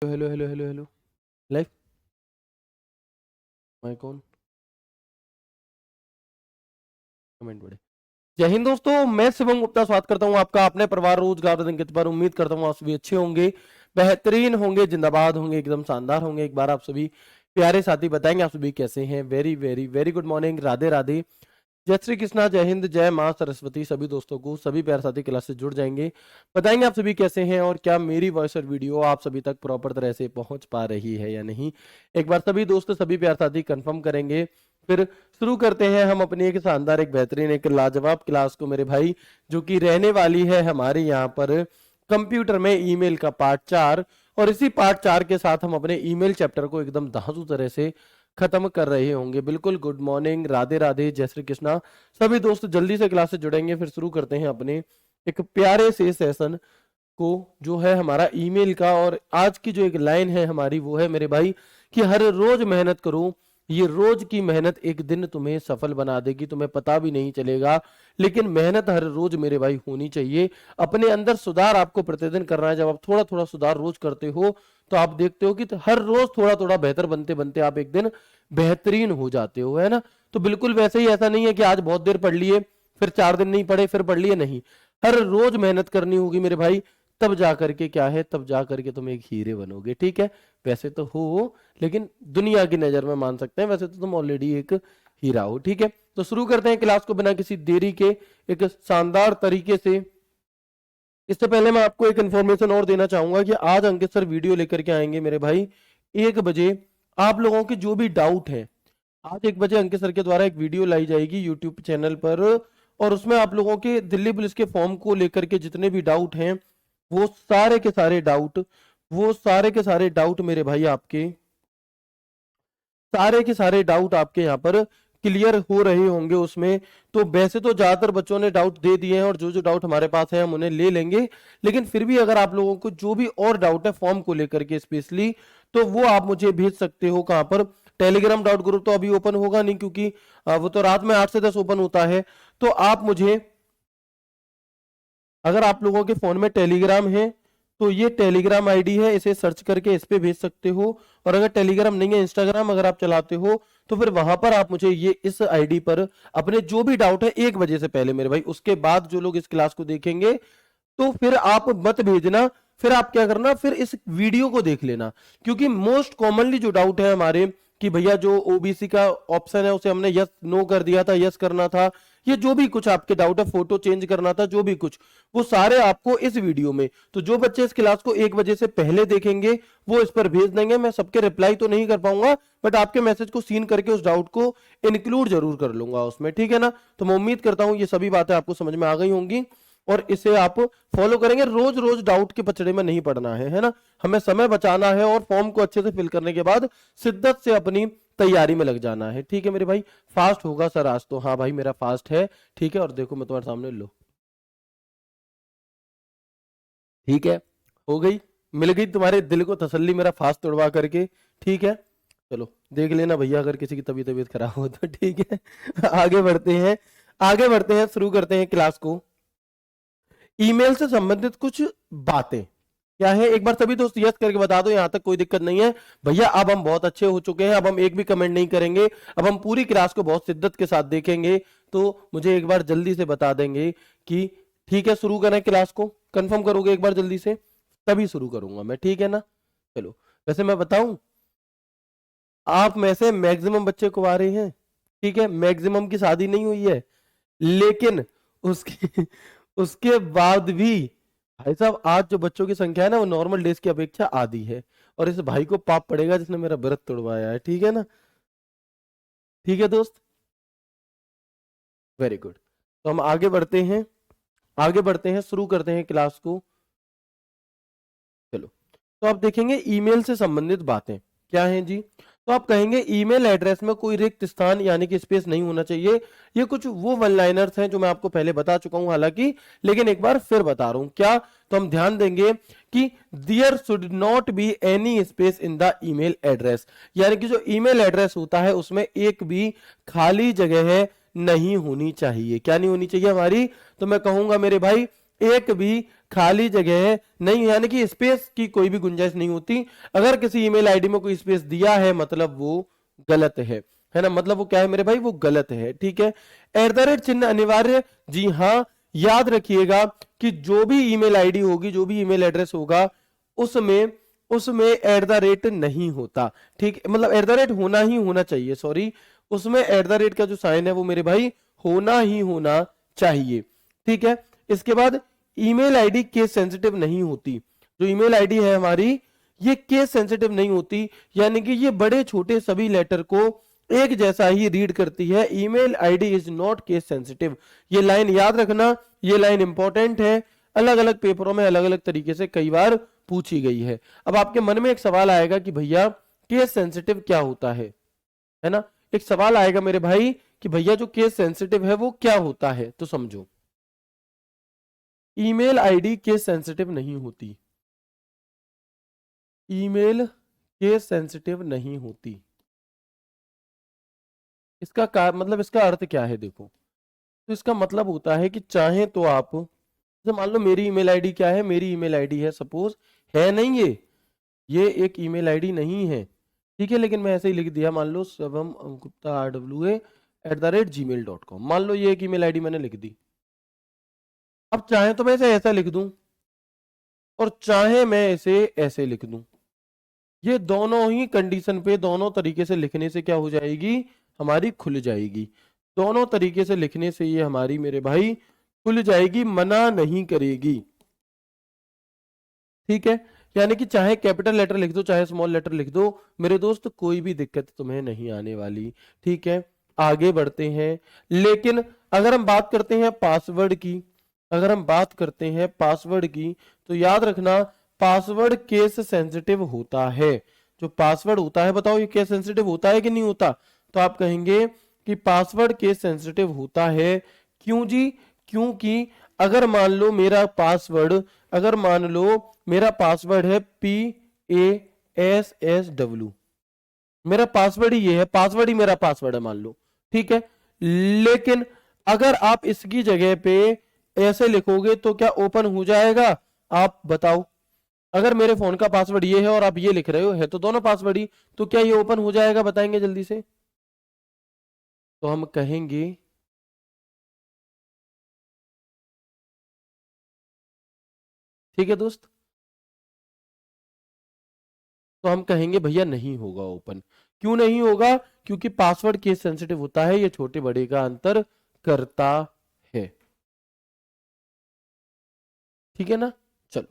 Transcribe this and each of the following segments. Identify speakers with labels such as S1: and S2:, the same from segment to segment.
S1: Hello hello hello hello live mic on comment बड़े। जय हिंद दोस्तों, मैं शिवम गुप्ता स्वागत करता हूं आपका अपने परिवार रोजगार अंकित पर। उम्मीद करता हूं आप सभी अच्छे होंगे, बेहतरीन होंगे, जिंदाबाद होंगे, एकदम शानदार होंगे। एक बार आप सभी प्यारे साथी बताएंगे आप सभी कैसे हैं। Very very very good morning, Radhe Radhe, जय श्री कृष्णा, जय हिंद, जय मां सरस्वती। सभी दोस्तों को, सभी प्यारे साथी क्लास से जुड़ जाएंगे, बताएंगे आप सभी कैसे हैं और क्या मेरी वॉइस और वीडियो आप सभी तक प्रॉपर तरह से पहुंच पा रही है या नहीं। एक बार सभी दोस्त, सभी प्यारे साथी कंफर्म करेंगे, फिर शुरू करते हैं हम अपनी एक शानदार, एक बेहतरीन, एक लाजवाब क्लास को मेरे भाई, जो कि रहने वाली है हमारे यहाँ पर कंप्यूटर में ईमेल का पार्ट 4। और इसी पार्ट 4 के साथ हम अपने ईमेल चैप्टर को एकदम धांसू तरह से खत्म कर रहे होंगे। बिल्कुल गुड मॉर्निंग, राधे राधे, जय श्री कृष्णा। सभी दोस्त जल्दी से क्लास से जुड़ेंगे, फिर शुरू करते हैं अपने एक प्यारे से सेशन को, जो है हमारा ईमेल का। और आज की जो एक लाइन है हमारी वो है मेरे भाई कि हर रोज मेहनत करो, ये रोज की मेहनत एक दिन तुम्हें सफल बना देगी, तुम्हें पता भी नहीं चलेगा। लेकिन मेहनत हर रोज मेरे भाई होनी चाहिए। अपने अंदर सुधार आपको प्रतिदिन करना है। जब आप थोड़ा थोड़ा सुधार रोज करते हो तो आप देखते हो कि हर रोज थोड़ा थोड़ा बेहतर बनते बनते आप एक दिन बेहतरीन हो जाते हो, है ना। तो बिल्कुल वैसे ही, ऐसा नहीं है कि आज बहुत देर पढ़ लिए फिर 4 दिन नहीं पढ़े फिर पढ़ लिए, नहीं। हर रोज मेहनत करनी होगी मेरे भाई, तब जा करके क्या है, तब जा करके तुम एक हीरे बनोगे, ठीक है। वैसे तो हो, लेकिन दुनिया की नजर में मान सकते हैं, वैसे तो तुम ऑलरेडी एक हीरा हो, ठीक है। तो शुरू करते हैं क्लास को बिना किसी देरी के, एक शानदार तरीके से। इससे पहले मैं आपको एक इन्फॉर्मेशन और देना चाहूंगा कि आज अंकित सर वीडियो लेकर के आएंगे मेरे भाई 1 बजे। आप लोगों के जो भी डाउट है, आज 1 बजे अंकित सर के द्वारा एक वीडियो लाई जाएगी यूट्यूब चैनल पर। और उसमें आप लोगों के दिल्ली पुलिस के फॉर्म को लेकर के जितने भी डाउट हैं, वो सारे के सारे डाउट, वो सारे के सारे डाउट मेरे भाई आपके, सारे के सारे डाउट आपके यहाँ पर क्लियर हो रहे होंगे उसमें। तो वैसे तो ज्यादातर बच्चों ने डाउट दे दिए हैं और जो जो डाउट हमारे पास है हम उन्हें ले लेंगे। लेकिन फिर भी अगर आप लोगों को जो भी और डाउट है फॉर्म को लेकर के स्पेशली, तो वो आप मुझे भेज सकते हो। कहां पर? टेलीग्राम डाउट ग्रुप तो अभी ओपन होगा नहीं, क्योंकि वो तो रात में 8 से 10 ओपन होता है। तो आप मुझे, अगर आप लोगों के फोन में टेलीग्राम है तो ये टेलीग्राम आईडी है, इसे सर्च करके इस पे भेज सकते हो। और अगर टेलीग्राम नहीं है, इंस्टाग्राम अगर आप चलाते हो, तो फिर वहां पर आप मुझे ये इस आईडी पर अपने जो भी डाउट है 1 बजे से पहले मेरे भाई, उसके बाद जो लोग इस क्लास को देखेंगे, तो फिर आप मत भेजना। फिर आप क्या करना, फिर इस वीडियो को देख लेना। क्योंकि मोस्ट कॉमनली जो डाउट है हमारे कि भैया जो ओबीसी का ऑप्शन है उसे हमने यस नो कर दिया था, यस करना था, ये जो भी कुछ आपके डाउट है, फोटो चेंज करना था, जो भी कुछ, वो सारे आपको इस वीडियो में। तो जो बच्चे इस क्लास को 1 बजे से पहले देखेंगे वो इस पर भेज देंगे। मैं सबके रिप्लाई तो नहीं कर पाऊंगा, बट आपके मैसेज को सीन करके उस डाउट को इंक्लूड जरूर कर लूंगा उसमें, ठीक है ना। तो मैं उम्मीद करता हूं ये सभी बातें आपको समझ में आ गई होंगी और इसे आप फॉलो करेंगे। रोज रोज डाउट के पचड़े में नहीं पड़ना है ना। हमें समय बचाना है और फॉर्म को अच्छे से फिल करने के बाद शिद्दत से अपनी तैयारी में लग जाना है, ठीक है मेरे भाई। फास्ट होगा सर आज तो? हाँ भाई मेरा फास्ट है, ठीक है। और देखो मैं तुम्हारे सामने, लो, ठीक है, हो गई, मिल गई तुम्हारे दिल को तसल्ली मेरा फास्ट तोड़वा करके, ठीक है। चलो देख लेना भैया अगर किसी की तबीयत खराब हो तो, ठीक है। आगे बढ़ते हैं, आगे बढ़ते हैं, शुरू करते हैं क्लास को। ईमेल से संबंधित कुछ बातें क्या है, एक बार सभी दोस्त यस करके बता दो, यहां तक कोई दिक्कत नहीं है भैया। अब हम बहुत अच्छे हो चुके हैं, अब हम एक भी कमेंट नहीं करेंगे, अब हम पूरी क्लास को बहुत शिद्दत के साथ देखेंगे। तो मुझे एक बार जल्दी से बता देंगे कि ठीक है, शुरू करें क्लास को। कंफर्म करोगे एक बार जल्दी से, तभी शुरू करूंगा मैं, ठीक है ना। चलो, वैसे मैं बताऊं, आप में से मैक्सिमम बच्चे कुंवारे हैं, ठीक है, मैक्सिमम की शादी नहीं हुई है। लेकिन उसके उसके बाद भी भाई साहब, आज जो बच्चों की संख्या है ना, वो नॉर्मल डेज की अपेक्षा आधी है। और इस भाई को पाप पड़ेगा जिसने मेरा व्रत तोड़वाया है, ठीक है ना। ठीक है दोस्त, वेरी गुड। तो हम आगे बढ़ते हैं, आगे बढ़ते हैं, शुरू करते हैं क्लास को। चलो, तो आप देखेंगे ईमेल से संबंधित बातें क्या हैं जी। तो आप कहेंगे ईमेल एड्रेस में कोई रिक्त स्थान यानी कि स्पेस नहीं होना चाहिए। ये कुछ वो वन लाइनर्स हैं जो मैं आपको पहले बता चुका हूं हालांकि, लेकिन एक बार फिर बता रहा हूं क्या। तो हम ध्यान देंगे कि there should not be any space in the email address, यानी कि जो ईमेल एड्रेस होता है उसमें एक भी खाली जगह नहीं होनी चाहिए। क्या नहीं होनी चाहिए हमारी? तो मैं कहूंगा मेरे भाई, एक भी खाली जगह नहीं, यानी कि स्पेस की कोई भी गुंजाइश नहीं होती। अगर किसी ईमेल आईडी में कोई स्पेस दिया है मतलब वो गलत है ना, मतलब वो क्या है मेरे भाई, वो गलत है। ठीक है, @ चिन्ह अनिवार्य, जी हाँ, याद रखिएगा कि जो भी ईमेल आईडी होगी, जो भी ईमेल एड्रेस होगा, उसमें उसमें @ नहीं होता। ठीक, मतलब @ होना ही होना चाहिए, सॉरी, उसमें @ का जो साइन है वो मेरे भाई होना ही होना चाहिए। ठीक है, इसके बाद ईमेल आईडी केस सेंसिटिव नहीं होती। जो ईमेल आईडी है हमारी, ये केस सेंसिटिव नहीं होती, यानी कि ये बड़े छोटे सभी लेटर को एक जैसा ही रीड करती है। Email ID is not case sensitive, ये लाइन याद रखना, ये लाइन इंपॉर्टेंट है, अलग अलग पेपरों में अलग अलग तरीके से कई बार पूछी गई है। अब आपके मन में एक सवाल आएगा कि भैया केस सेंसिटिव क्या होता है ना, एक सवाल आएगा मेरे भाई कि भैया जो केस सेंसिटिव है वो क्या होता है। तो समझो, ईमेल आईडी केस सेंसिटिव नहीं होती, ईमेल केस सेंसिटिव नहीं होती। इसका मतलब इसका अर्थ क्या है, देखो, तो इसका मतलब होता है कि चाहे तो आप, जैसे मान लो मेरी ईमेल आईडी क्या है, मेरी ईमेल आईडी है सपोज, है नहीं, ये एक ईमेल आईडी नहीं है, ठीक है, लेकिन मैं ऐसे ही लिख दिया, मान लो शिवम गुप्ता rwa@gmail.com, मान लो ये एक ईमेल आईडी मैंने लिख दी। अब चाहे तो मैं इसे ऐसा लिख दूं और चाहे मैं इसे ऐसे लिख दूं, ये दोनों ही कंडीशन पे, दोनों तरीके से लिखने से क्या हो जाएगी, हमारी खुल जाएगी। दोनों तरीके से लिखने से ये हमारी मेरे भाई खुल जाएगी, मना नहीं करेगी। ठीक है, यानी कि चाहे कैपिटल लेटर लिख दो चाहे स्मॉल लेटर लिख दो मेरे दोस्त, कोई भी दिक्कत तुम्हें नहीं आने वाली। ठीक है, आगे बढ़ते हैं। लेकिन अगर हम बात करते हैं पासवर्ड की, अगर हम बात करते हैं पासवर्ड की, तो याद रखना पासवर्ड केस सेंसिटिव होता है। जो पासवर्ड होता है, बताओ ये केस सेंसिटिव होता है कि नहीं होता? तो आप कहेंगे कि पासवर्ड केस सेंसिटिव होता है। क्यों जी? क्योंकि अगर मान लो मेरा पासवर्ड, अगर मान लो मेरा पासवर्ड है PASSW, मेरा पासवर्ड ही ये है, पासवर्ड ही मेरा पासवर्ड है मान लो, ठीक है, लेकिन अगर आप इसकी जगह पे ऐसे लिखोगे तो क्या ओपन हो जाएगा? आप बताओ, अगर मेरे फोन का पासवर्ड ये है और आप ये लिख रहे हो, है तो दोनों पासवर्ड ही, तो क्या ये ओपन हो जाएगा? बताएंगे जल्दी से। तो हम कहेंगे ठीक है दोस्त, तो हम कहेंगे भैया नहीं होगा ओपन। क्यों नहीं होगा? क्योंकि पासवर्ड केस सेंसिटिव होता है, ये छोटे बड़े का अंतर करता है। ठीक है ना, चलो,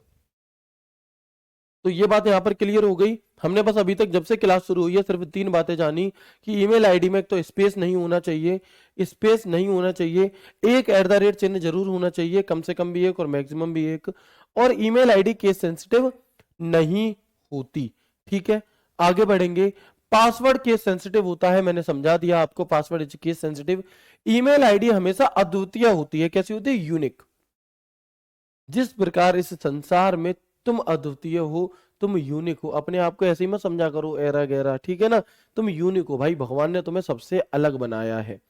S1: तो ये बात यहां पर क्लियर हो गई। हमने बस अभी तक जब से क्लास शुरू हुई है सिर्फ 3 बातें जानी कि ईमेल आईडी में एक तो स्पेस नहीं होना चाहिए, स्पेस नहीं होना चाहिए, एक @ चिन्ह जरूर होना चाहिए, कम से कम भी एक और मैक्सिमम भी एक, और ईमेल आईडी केस सेंसिटिव नहीं होती। ठीक है, आगे बढ़ेंगे। पासवर्ड केस सेंसिटिव होता है, मैंने समझा दिया आपको, password is case sensitive. Email ID हमेशा अद्वितीय होती है। कैसी होती है? यूनिक। जिस प्रकार इस संसार में तुम अद्वितीय हो, तुम यूनिक हो, अपने आप को ऐसे ही मत समझा करो एरा गैरा, ठीक है ना, तुम यूनिक हो भाई, भगवान ने तुम्हें सबसे अलग बनाया है।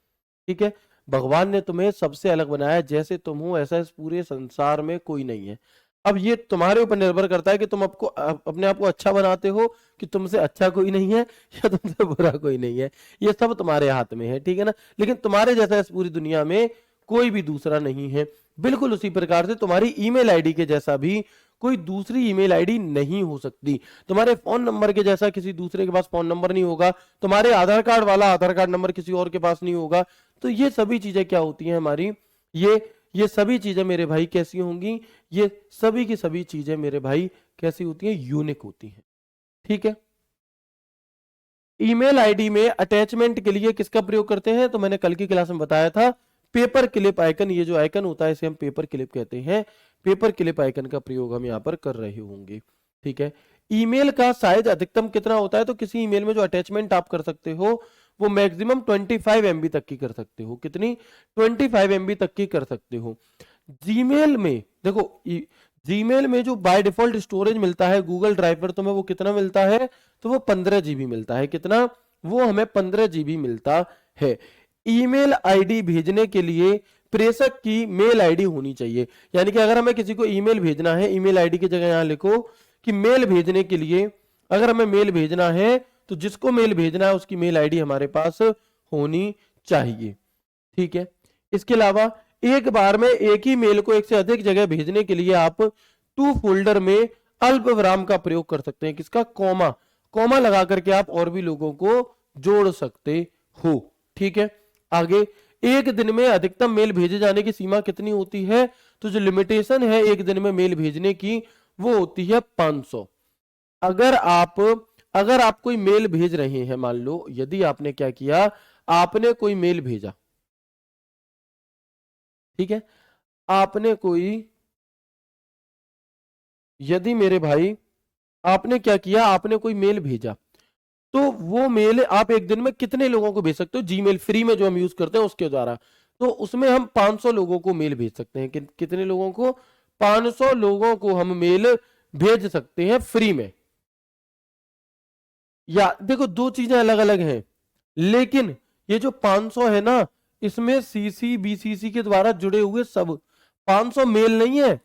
S1: ठीक है, भगवान ने तुम्हें सबसे अलग बनाया, जैसे तुम हो ऐसा इस पूरे संसार में कोई नहीं है। अब ये तुम्हारे ऊपर निर्भर करता है कि तुम आपको अपने आप को अच्छा बनाते हो कि तुमसे अच्छा कोई नहीं है या तुमसे बुरा कोई नहीं है, ये सब तुम्हारे हाथ में है। ठीक है ना, लेकिन तुम्हारे जैसा इस पूरी दुनिया में कोई भी दूसरा नहीं है। बिल्कुल उसी प्रकार से तुम्हारी ईमेल आईडी के जैसा भी कोई दूसरी ईमेल आईडी नहीं हो सकती। तुम्हारे फोन नंबर के जैसा किसी दूसरे के पास फोन नंबर नहीं होगा, तुम्हारे आधार कार्ड वाला आधार कार्ड नंबर किसी और के पास नहीं होगा। तो ये सभी चीजें क्या होती हैं हमारी, ये सभी चीजें मेरे भाई कैसी होंगी? ये सभी की सभी चीजें मेरे भाई कैसी होती हैं? यूनिक होती हैं। ठीक है, ईमेल आईडी में अटैचमेंट के लिए किसका प्रयोग करते हैं? तो मैंने कल की क्लास में बताया था, पेपर क्लिप आइकन, ये जो आइकन होता है इसे हम पेपर क्लिप कहते हैं। पेपर क्लिप आइकन का प्रयोग हम यहाँ पर कर रहे होंगे। ठीक है, ईमेल का साइज अधिकतम कितना होता है? तो किसी ईमेल में जो अटैचमेंट आप कर सकते हो वो मैक्सिमम 25 MB तक की कर सकते हो। कितनी? 25 MB तक की कर सकते हो। जीमेल में देखो, जीमेल में जो बाय डिफॉल्ट स्टोरेज मिलता है गूगल ड्राइव पर तुम्हें, वो कितना मिलता है? तो वो 15 GB मिलता है। कितना? वो हमें 15 GB मिलता है। ईमेल आईडी भेजने के लिए प्रेषक की मेल आईडी होनी चाहिए। यानी कि अगर हमें किसी को ईमेल भेजना है, ईमेल आईडी की जगह यहां लिखो कि मेल भेजने के लिए अगर हमें मेल भेजना है तो जिसको मेल भेजना है उसकी मेल आईडी हमारे पास होनी चाहिए। ठीक है। इसके अलावा एक बार में एक ही मेल को एक से अधिक जगह भेजने के लिए आप टू फोल्डर में अल्प विराम का प्रयोग कर सकते हैं। किसका? कॉमा। कॉमा लगा करके आप और भी लोगों को जोड़ सकते हो। ठीक है। आगे, एक दिन में अधिकतम मेल भेजे जाने की सीमा कितनी होती है? तो जो लिमिटेशन है एक दिन में मेल भेजने की वो होती है 500। अगर आप कोई मेल भेज रहे हैं, मान लो यदि आपने क्या किया, आपने कोई मेल भेजा, ठीक है, आपने कोई, यदि मेरे भाई आपने क्या किया, आपने कोई मेल भेजा, तो वो मेल आप एक दिन में कितने लोगों को भेज सकते हो? जीमेल फ्री में जो हम यूज करते हैं उसके द्वारा, तो उसमें हम 500 लोगों को मेल भेज सकते हैं। कितने लोगों को? 500 लोगों को हम मेल भेज सकते हैं फ्री में। या देखो, दो चीजें अलग अलग हैं, लेकिन ये जो 500 है ना, इसमें सीसी बीसीसी के द्वारा जुड़े हुए सब 500 मेल नहीं है,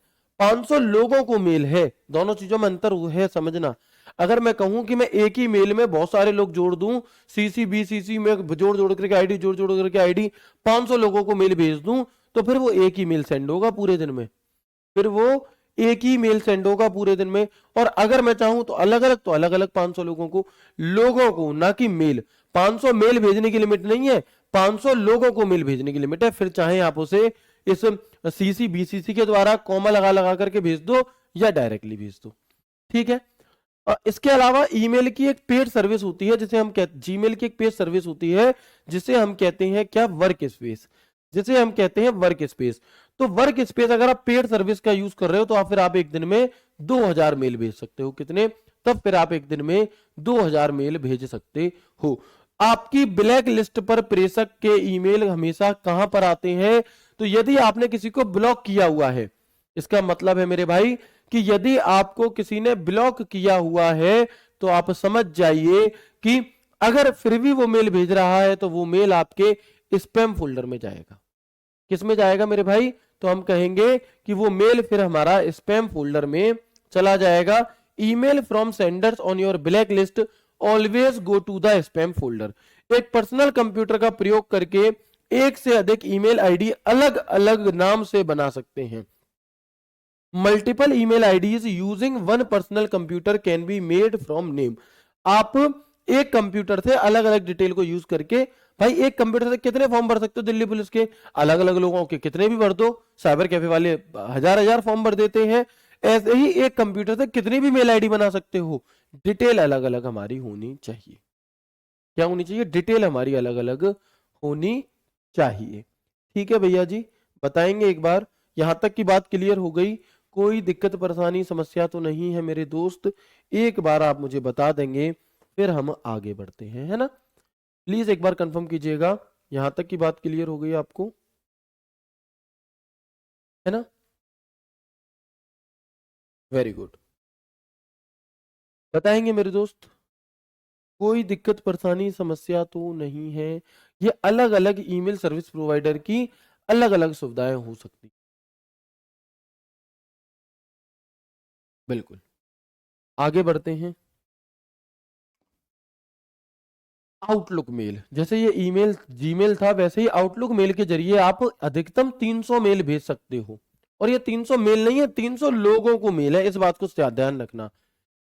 S1: 500 लोगों को मेल है। दोनों चीजों में अंतर है, समझना। अगर मैं कहूं कि मैं एक ही मेल में बहुत सारे लोग जोड़ दूं, सीसी बीसीसी में जोड़ जोड़ करके आईडी, जोड़ जोड़ करके आईडी, 500 लोगों को मेल भेज दूं, तो फिर वो एक ही मेल सेंड होगा पूरे दिन में, फिर वो एक ही मेल सेंड होगा पूरे दिन में। और अगर मैं चाहूं तो अलग अलग 500 लोगों को ना कि मेल। 500 मेल भेजने की लिमिट नहीं है, 500 लोगों को मेल भेजने की लिमिट है। फिर चाहे आप उसे इस सीसी बीसीसी के द्वारा कॉमा लगा लगा करके भेज दो या डायरेक्टली भेज दो। ठीक है। इसके अलावा ईमेल की एक पेड सर्विस होती है जिसे हम कहते, जीमेल की एक पेड सर्विस होती है जिसे हम कहते हैं क्या? Work space. जिसे हम कहते हैं वर्क स्पेस। तो वर्क स्पेस अगर आप पेड सर्विस का यूज कर रहे हो तो फिर आप एक दिन में 2000 मेल भेज सकते हो। कितने? तब फिर आप एक दिन में 2000 मेल भेज सकते हो। आपकी ब्लैक लिस्ट पर प्रेषक के ईमेल हमेशा कहां पर आते हैं? तो यदि आपने किसी को ब्लॉक किया हुआ है, इसका मतलब है मेरे भाई कि यदि आपको किसी ने ब्लॉक किया हुआ है तो आप समझ जाइए कि अगर फिर भी वो मेल भेज रहा है तो वो मेल आपके स्पैम फोल्डर में जाएगा। किस में जाएगा मेरे भाई? तो हम कहेंगे कि वो मेल फिर हमारा स्पैम फोल्डर में चला जाएगा। Email from senders on your black list always go to the spam folder. एक पर्सनल कंप्यूटर का प्रयोग करके एक से अधिक ईमेल आईडी अलग अलग नाम से बना सकते हैं। Multiple email IDs using one personal computer can be made from name. आप एक कंप्यूटर से अलग अलग डिटेल को यूज करके, भाई एक कंप्यूटर से कितने फॉर्म भर सकते हो दिल्ली पुलिस के? अलग अलग लोगों के कितने भी भर दो, साइबर कैफे वाले हजार हजार फॉर्म भर देते हैं। ऐसे ही एक कंप्यूटर से कितनी भी मेल आईडी बना सकते हो। डिटेल अलग अलग हमारी होनी चाहिए। क्या होनी चाहिए? डिटेल हमारी अलग अलग होनी चाहिए। ठीक है भैया जी, बताएंगे एक बार। यहां तक की बात क्लियर हो गई? कोई दिक्कत परेशानी समस्या तो नहीं है मेरे दोस्त? एक बार आप मुझे बता देंगे, फिर हम आगे बढ़ते हैं, है ना? प्लीज एक बार कंफर्म कीजिएगा यहां तक की बात क्लियर हो गई आपको, है ना? वेरी गुड, बताएंगे मेरे दोस्त। कोई दिक्कत परेशानी समस्या तो नहीं है। ये अलग अलग ईमेल सर्विस प्रोवाइडर की अलग अलग सुविधाएं हो सकती। बिल्कुल, आगे बढ़ते हैं। आउटलुक मेल, जैसे ये ईमेल जीमेल था वैसे ही आउटलुक मेल के जरिए आप अधिकतम 300 मेल भेज सकते हो। और ये 300 मेल नहीं है, 300 लोगों को मेल है, इस बात को ध्यान रखना।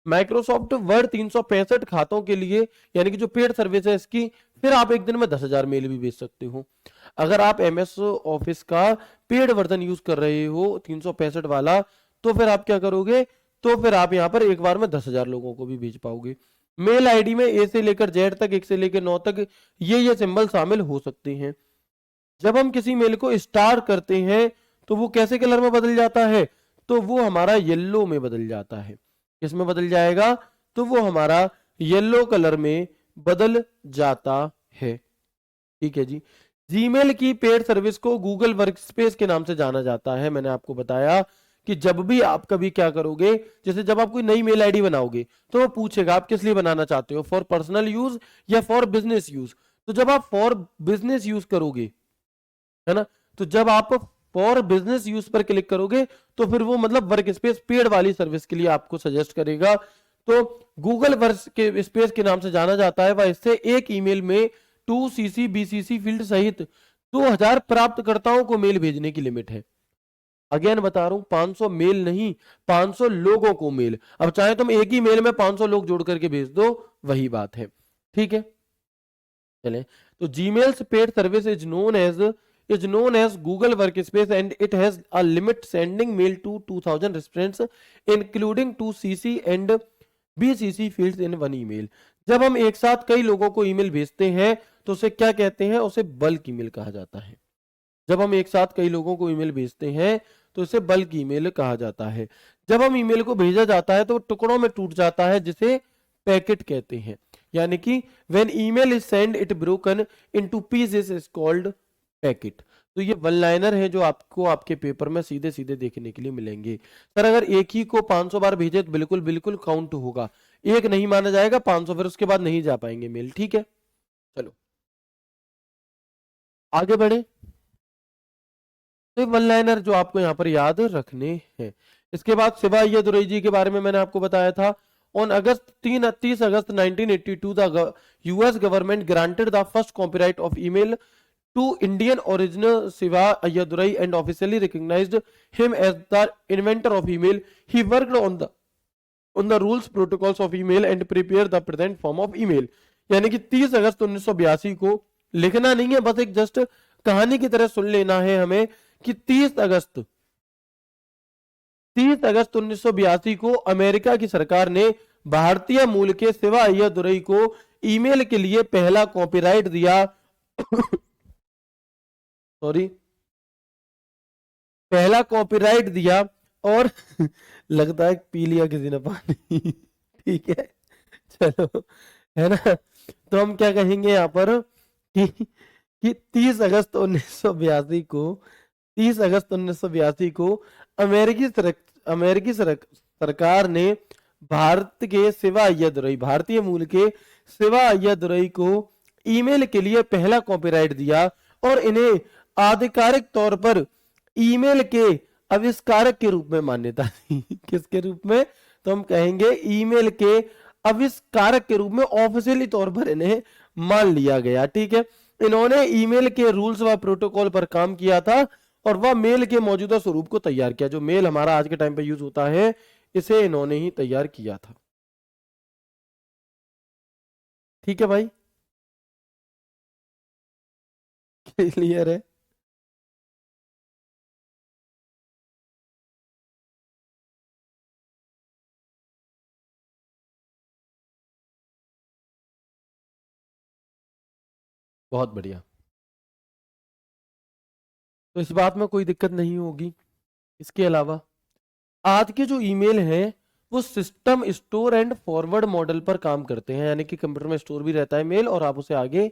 S1: माइक्रोसॉफ्ट वर्ड 365 खातों के लिए, यानी कि जो पेड सर्विस है इसकी, फिर आप एक दिन में 10,000 मेल भी भेज सकते हो। अगर आप एमएस ऑफिस का पेड वर्जन यूज कर रहे हो 365 वाला, तो फिर आप क्या करोगे? तो फिर आप यहां पर एक बार में 10,000 लोगों को भी भेज पाओगे। मेल आईडी में ए से लेकर जेड तक, 1 से लेकर 9 तक ये सिंबल शामिल हो सकते हैं। जब हम किसी मेल को स्टार करते हैं तो वो कैसे कलर में बदल जाता है? तो वो हमारा येलो में बदल जाता है। किस में बदल जाएगा? तो वो हमारा येलो कलर में बदल जाता है। ठीक है जी। जीमेल की पेड सर्विस को गूगल वर्कस्पेस के नाम से जाना जाता है। मैंने आपको बताया कि जब भी आप कभी क्या करोगे, जैसे जब आप कोई नई मेल आईडी बनाओगे तो वो पूछेगा आप किस लिए बनाना चाहते हो, फॉर पर्सनल यूज या फॉर बिजनेस यूज। तो जब आप फॉर बिजनेस यूज करोगे, है ना, तो जब आप फॉर बिजनेस यूज पर क्लिक करोगे तो फिर वो मतलब वर्क स्पेस पेड वाली सर्विस के लिए आपको सजेस्ट करेगा। तो गूगल वर्क के स्पेस के नाम से जाना जाता है। वह इससे एक ईमेल में 2 CC BCC फील्ड सहित 2000 प्राप्तकर्ताओं को मेल भेजने की लिमिट है। अगेन बता रहा हूं, 500 मेल नहीं, 500 लोगों को मेल। अब चाहे तुम एक ही मेल में 500 लोग जोड़ करके भेज दो, वही बात है। ठीक है, चले। तो Gmails paid service is known as Google Workspace and it has a limit sending mail to 2000 recipients including 2 CC and BCC fields in one email। जब हम एक साथ कई लोगों को ईमेल भेजते हैं तो उसे क्या कहते हैं? उसे बल्क ईमेल कहा जाता है। जब हम एक साथ कई लोगों को ईमेल भेजते हैं तो इसे बल्क ईमेल कहा जाता है। जब हम ईमेल को भेजा जाता है तो टुकड़ों में टूट जाता है, जिसे पैकेट कहते हैं। यानी कि when email is send it broken into pieces is called packet. तो ये वन लाइनर है जो आपको आपके पेपर में सीधे सीधे देखने के लिए मिलेंगे। सर अगर एक ही को 500 बार भेजे तो बिल्कुल बिल्कुल काउंट होगा, एक नहीं माना जाएगा, 500 फिर उसके बाद नहीं जा पाएंगे मेल। ठीक है, चलो आगे बढ़े। तो वन लाइनर जो आपको यहाँ पर याद रखने हैं। इसके बाद शिवा अय्यदुरई जी के बारे में मैंने आपको बताया था। On August 30 August 1982 the US government granted the first copyright of email to Indian original Shiva Ayyadurai and officially recognized him as the inventor of email. He worked on the rules protocols of email and prepared the present form of email। यानी कि 30 अगस्त 1982 को, लिखना नहीं है, बस एक just कहानी की तरह सुन लेना है हमें कि 30 अगस्त 1982 को अमेरिका की सरकार ने भारतीय मूल के शिवा अय्यदुरई को ईमेल के लिए पहला कॉपीराइट दिया। सॉरी, पहला कॉपीराइट दिया और लगता है पी लिया किसी ने पानी। ठीक है, चलो, है ना। तो हम क्या कहेंगे यहाँ पर कि 30 अगस्त 1982 को 30 अगस्त 1982 को अमेरिकी सरकार ने भारत के शिवा अय्यदुरई, भारतीय मूल के शिवा अय्यदुरई को ईमेल के लिए पहला कॉपीराइट दिया और इन्हें आधिकारिक तौर पर ईमेल के आविष्कारक के रूप में मान्यता दी। किसके रूप में? तो हम कहेंगे ईमेल के आविष्कारक के रूप में ऑफिशियली तौर पर इन्हें मान लिया गया। ठीक है, इन्होंने ईमेल के रूल्स व प्रोटोकॉल पर काम किया था और वह मेल के मौजूदा स्वरूप को तैयार किया। जो मेल हमारा आज के टाइम पे यूज होता है, इसे इन्होंने ही तैयार किया था। ठीक है भाई, क्लियर है? बहुत बढ़िया, तो इस बात में कोई दिक्कत नहीं होगी। इसके अलावा आज के जो ईमेल हैं वो system store and forward model पर काम करते हैं। यानी कि कंप्यूटर में स्टोर भी रहता है मेल और आप उसे आगे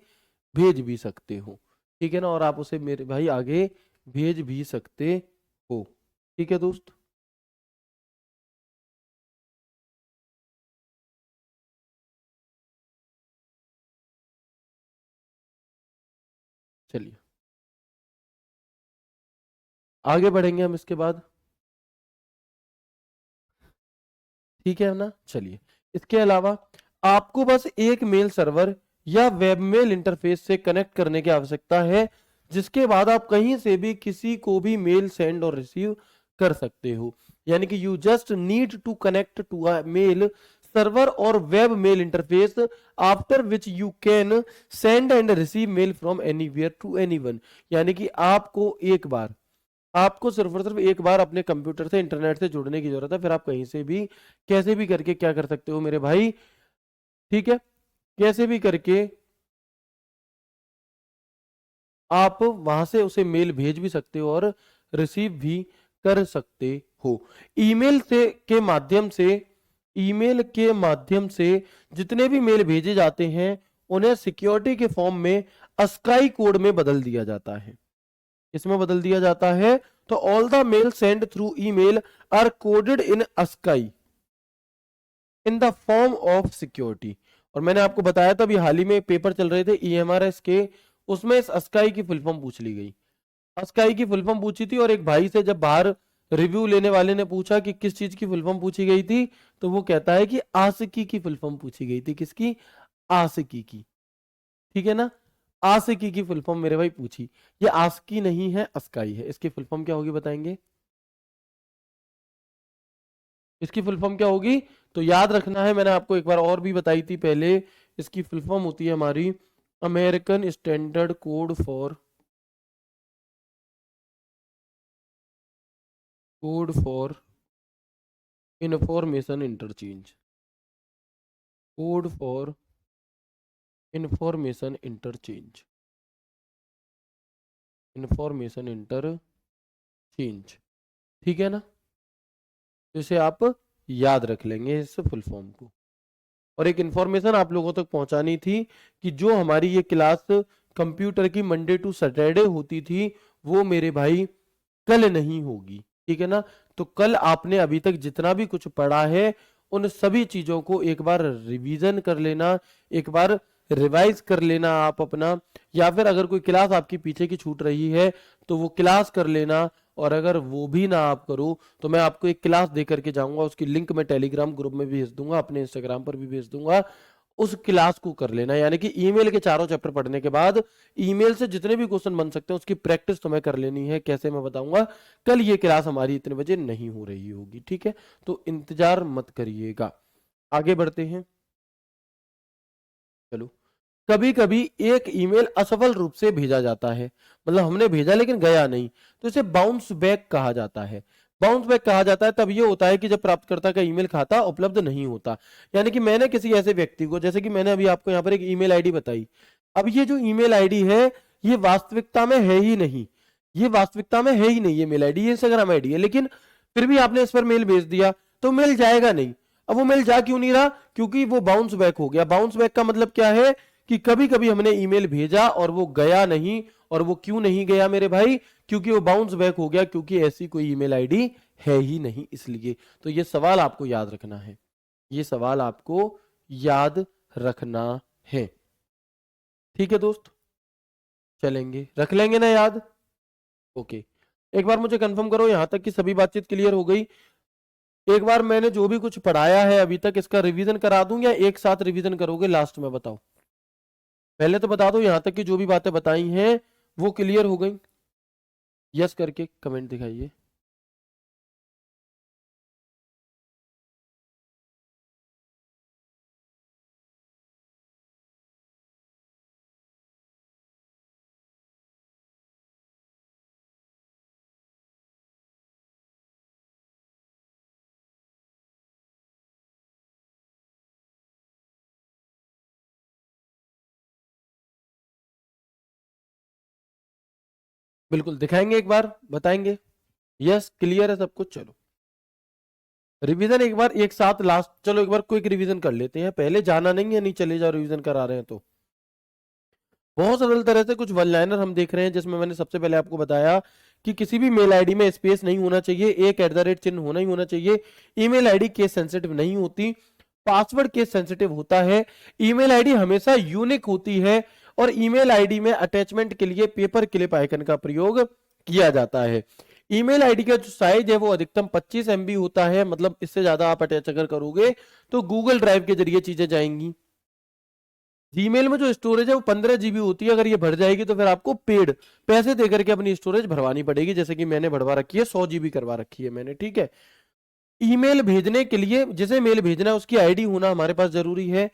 S1: भेज भी सकते हो। ठीक है ना, और आप उसे मेरे भाई आगे भेज भी सकते हो। ठीक है दोस्त, चलिए आगे बढ़ेंगे हम इसके बाद। ठीक है ना, चलिए। इसके अलावा आपको बस एक मेल सर्वर या वेब मेल इंटरफेस से कनेक्ट करने की आवश्यकता है, जिसके बाद आप कहीं से भी किसी को भी मेल सेंड और रिसीव कर सकते हो। यानी कि you just need to connect to a mail server और web mail interface after which you can send and receive mail from anywhere to anyone. यानी कि आपको सिर्फ और सिर्फ एक बार अपने कंप्यूटर से इंटरनेट से जुड़ने की जरूरत है, फिर आप कहीं से भी कैसे भी करके क्या कर सकते हो मेरे भाई। ठीक है, कैसे भी करके आप वहां से उसे मेल भेज भी सकते हो और रिसीव भी कर सकते हो। ईमेल से के माध्यम से ईमेल के माध्यम से जितने भी मेल भेजे जाते हैं उन्हें सिक्योरिटी के फॉर्म में अस्काई कोड में बदल दिया जाता है। इसमें बदल दिया जाता है। तो all the mail send through email are coded in ASCII in the form of security. और मैंने आपको बताया था अभी हाल ही में पेपर चल रहे थे EMRS के, उसमें इस अस्काई की फुल फॉर्म पूछ ली गई। अस्काई की फुल फॉर्म पूछी थी, और एक भाई से जब बाहर रिव्यू लेने वाले ने पूछा कि किस चीज की फुल फॉर्म पूछी गई थी, तो वो कहता है कि आशिकी की फुल फॉर्म पूछी गई थी। किसकी? आशिकी की। ठीक है ना? आशिकी की फुल फॉर्म मेरे भाई पूछी। ये आशिकी नहीं है, अस्काई है। इसकी फुल फॉर्म क्या होगी बताएंगे? इसकी फुल फॉर्म क्या होगी? तो याद रखना है, मैंने आपको एक बार और भी बताई थी पहले। इसकी फुल फॉर्म होती है हमारी American standard code for information interchange. Code for information interchange. Information interchange. ठीक है ना? तो इसे आप याद रख लेंगे, इस फुल फॉर्म को। और एक इंफॉर्मेशन आप लोगों तक पहुंचानी थी कि जो हमारी ये क्लास कंप्यूटर की मंडे टू सैटरडे होती थी, वो मेरे भाई कल नहीं होगी। ठीक है ना? तो कल आपने अभी तक जितना भी कुछ पढ़ा है, उन सभी चीजों को एक बार रिवीजन कर लेना, एक बार रिवाइज कर लेना आप अपना। या फिर अगर कोई क्लास आपकी पीछे की छूट रही है, तो वो क्लास कर लेना। और अगर वो भी ना आप करो, तो मैं आपको एक क्लास दे करके जाऊंगा, उसकी लिंक मैं टेलीग्राम ग्रुप में भी भेज दूंगा, अपने इंस्टाग्राम पर भी भेज दूंगा। उस क्लास को कर लेना। यानी कि ईमेल के चारों चैप्टर पढ़ने के बाद ईमेल से जितने भी क्वेश्चन बन सकते हैं, उसकी प्रैक्टिस तुम्हें कर लेनी है। कैसे मैं बताऊंगा। कल ये क्लास हमारी इतने बजे नहीं हो रही होगी। ठीक है? तो इंतजार मत करिएगा। आगे बढ़ते हैं। चलो। कभी कभी एक ईमेल असफल रूप से भेजा जाता है, मतलब हमने भेजा लेकिन गया नहीं, तो इसे बाउंस बैक कहा जाता है। बाउंस बैक कहा जाता है तब ये होता है कि जब प्राप्तकर्ता का ईमेल खाता उपलब्ध नहीं होता। यानी कि मैंने किसी ऐसे व्यक्ति को, जैसे कि मैंने अभी आपको यहाँ पर एक ईमेल आईडी बताई। अब ये जो ईमेल आईडी है, ये वास्तविकता में है ही नहीं। ये वास्तविकता में है ही नहीं, ये मेल आईडी, ये इंस्टाग्राम आईडी है, लेकिन फिर भी आपने इस पर मेल भेज दिया, तो मेल जाएगा नहीं। अब वो मेल जा क्यों नहीं रहा? क्योंकि वो बाउंस बैक हो गया। बाउंस बैक का मतलब क्या है? कि कभी कभी हमने ईमेल भेजा और वो गया नहीं। और वो क्यों नहीं गया मेरे भाई? क्योंकि वो बाउंस बैक हो गया, क्योंकि ऐसी कोई ईमेल आईडी है ही नहीं, इसलिए। तो ये सवाल आपको याद रखना है। ये सवाल आपको याद रखना है। ठीक है दोस्त? चलेंगे, रख लेंगे ना याद? ओके। एक बार मुझे कंफर्म करो, यहां तक की सभी बातचीत क्लियर हो गई? एक बार मैंने जो भी कुछ पढ़ाया है अभी तक, इसका रिवीजन करा दूं या एक साथ रिवीजन करोगे लास्ट में? बताओ। पहले तो बता दो, यहां तक की जो भी बातें बताई हैं वो क्लियर हो गई? यस करके कमेंट दिखाइए। बिल्कुल दिखाएंगे, एक बार बताएंगे। यस, क्लियर है सब कुछ। चलो रिवीजन एक बार एक साथ लास्ट, चलो एक बार क्विक रिवीजन कर लेते हैं। पहले जाना नहीं है, नहीं चले जाओ, रिवीजन करा रहे हैं तो। बहुत सरल तरह से कुछ वन लाइनर हम देख रहे हैं, जिसमें मैंने सबसे पहले आपको बताया कि किसी भी मेल आईडी में स्पेस नहीं होना चाहिए, एक @ चिन्ह होना ही होना चाहिए। ईमेल आईडी केस सेंसिटिव नहीं होती, पासवर्ड केस सेंसिटिव होता है। ईमेल आईडी हमेशा यूनिक होती है, और ईमेल आईडी में अटैचमेंट के लिए पेपर क्लिप आइकन का प्रयोग किया जाता है। ईमेल आईडी का जो साइज है वो अधिकतम 25 MB होता है, मतलब इससे ज्यादा आप अटैच अगर करोगे तो गूगल ड्राइव के जरिए चीजें जाएंगी। जीमेल में जो स्टोरेज है वो 15 GB होती है। अगर ये भर जाएगी तो फिर आपको पेड पैसे देकर के अपनी स्टोरेज भरवानी पड़ेगी, जैसे कि मैंने भरवा रखी है, 100 GB करवा रखी है मैंने। ठीक है? ईमेल भेजने के लिए, जिसे मेल भेजना है उसकी आईडी होना हमारे पास जरूरी है।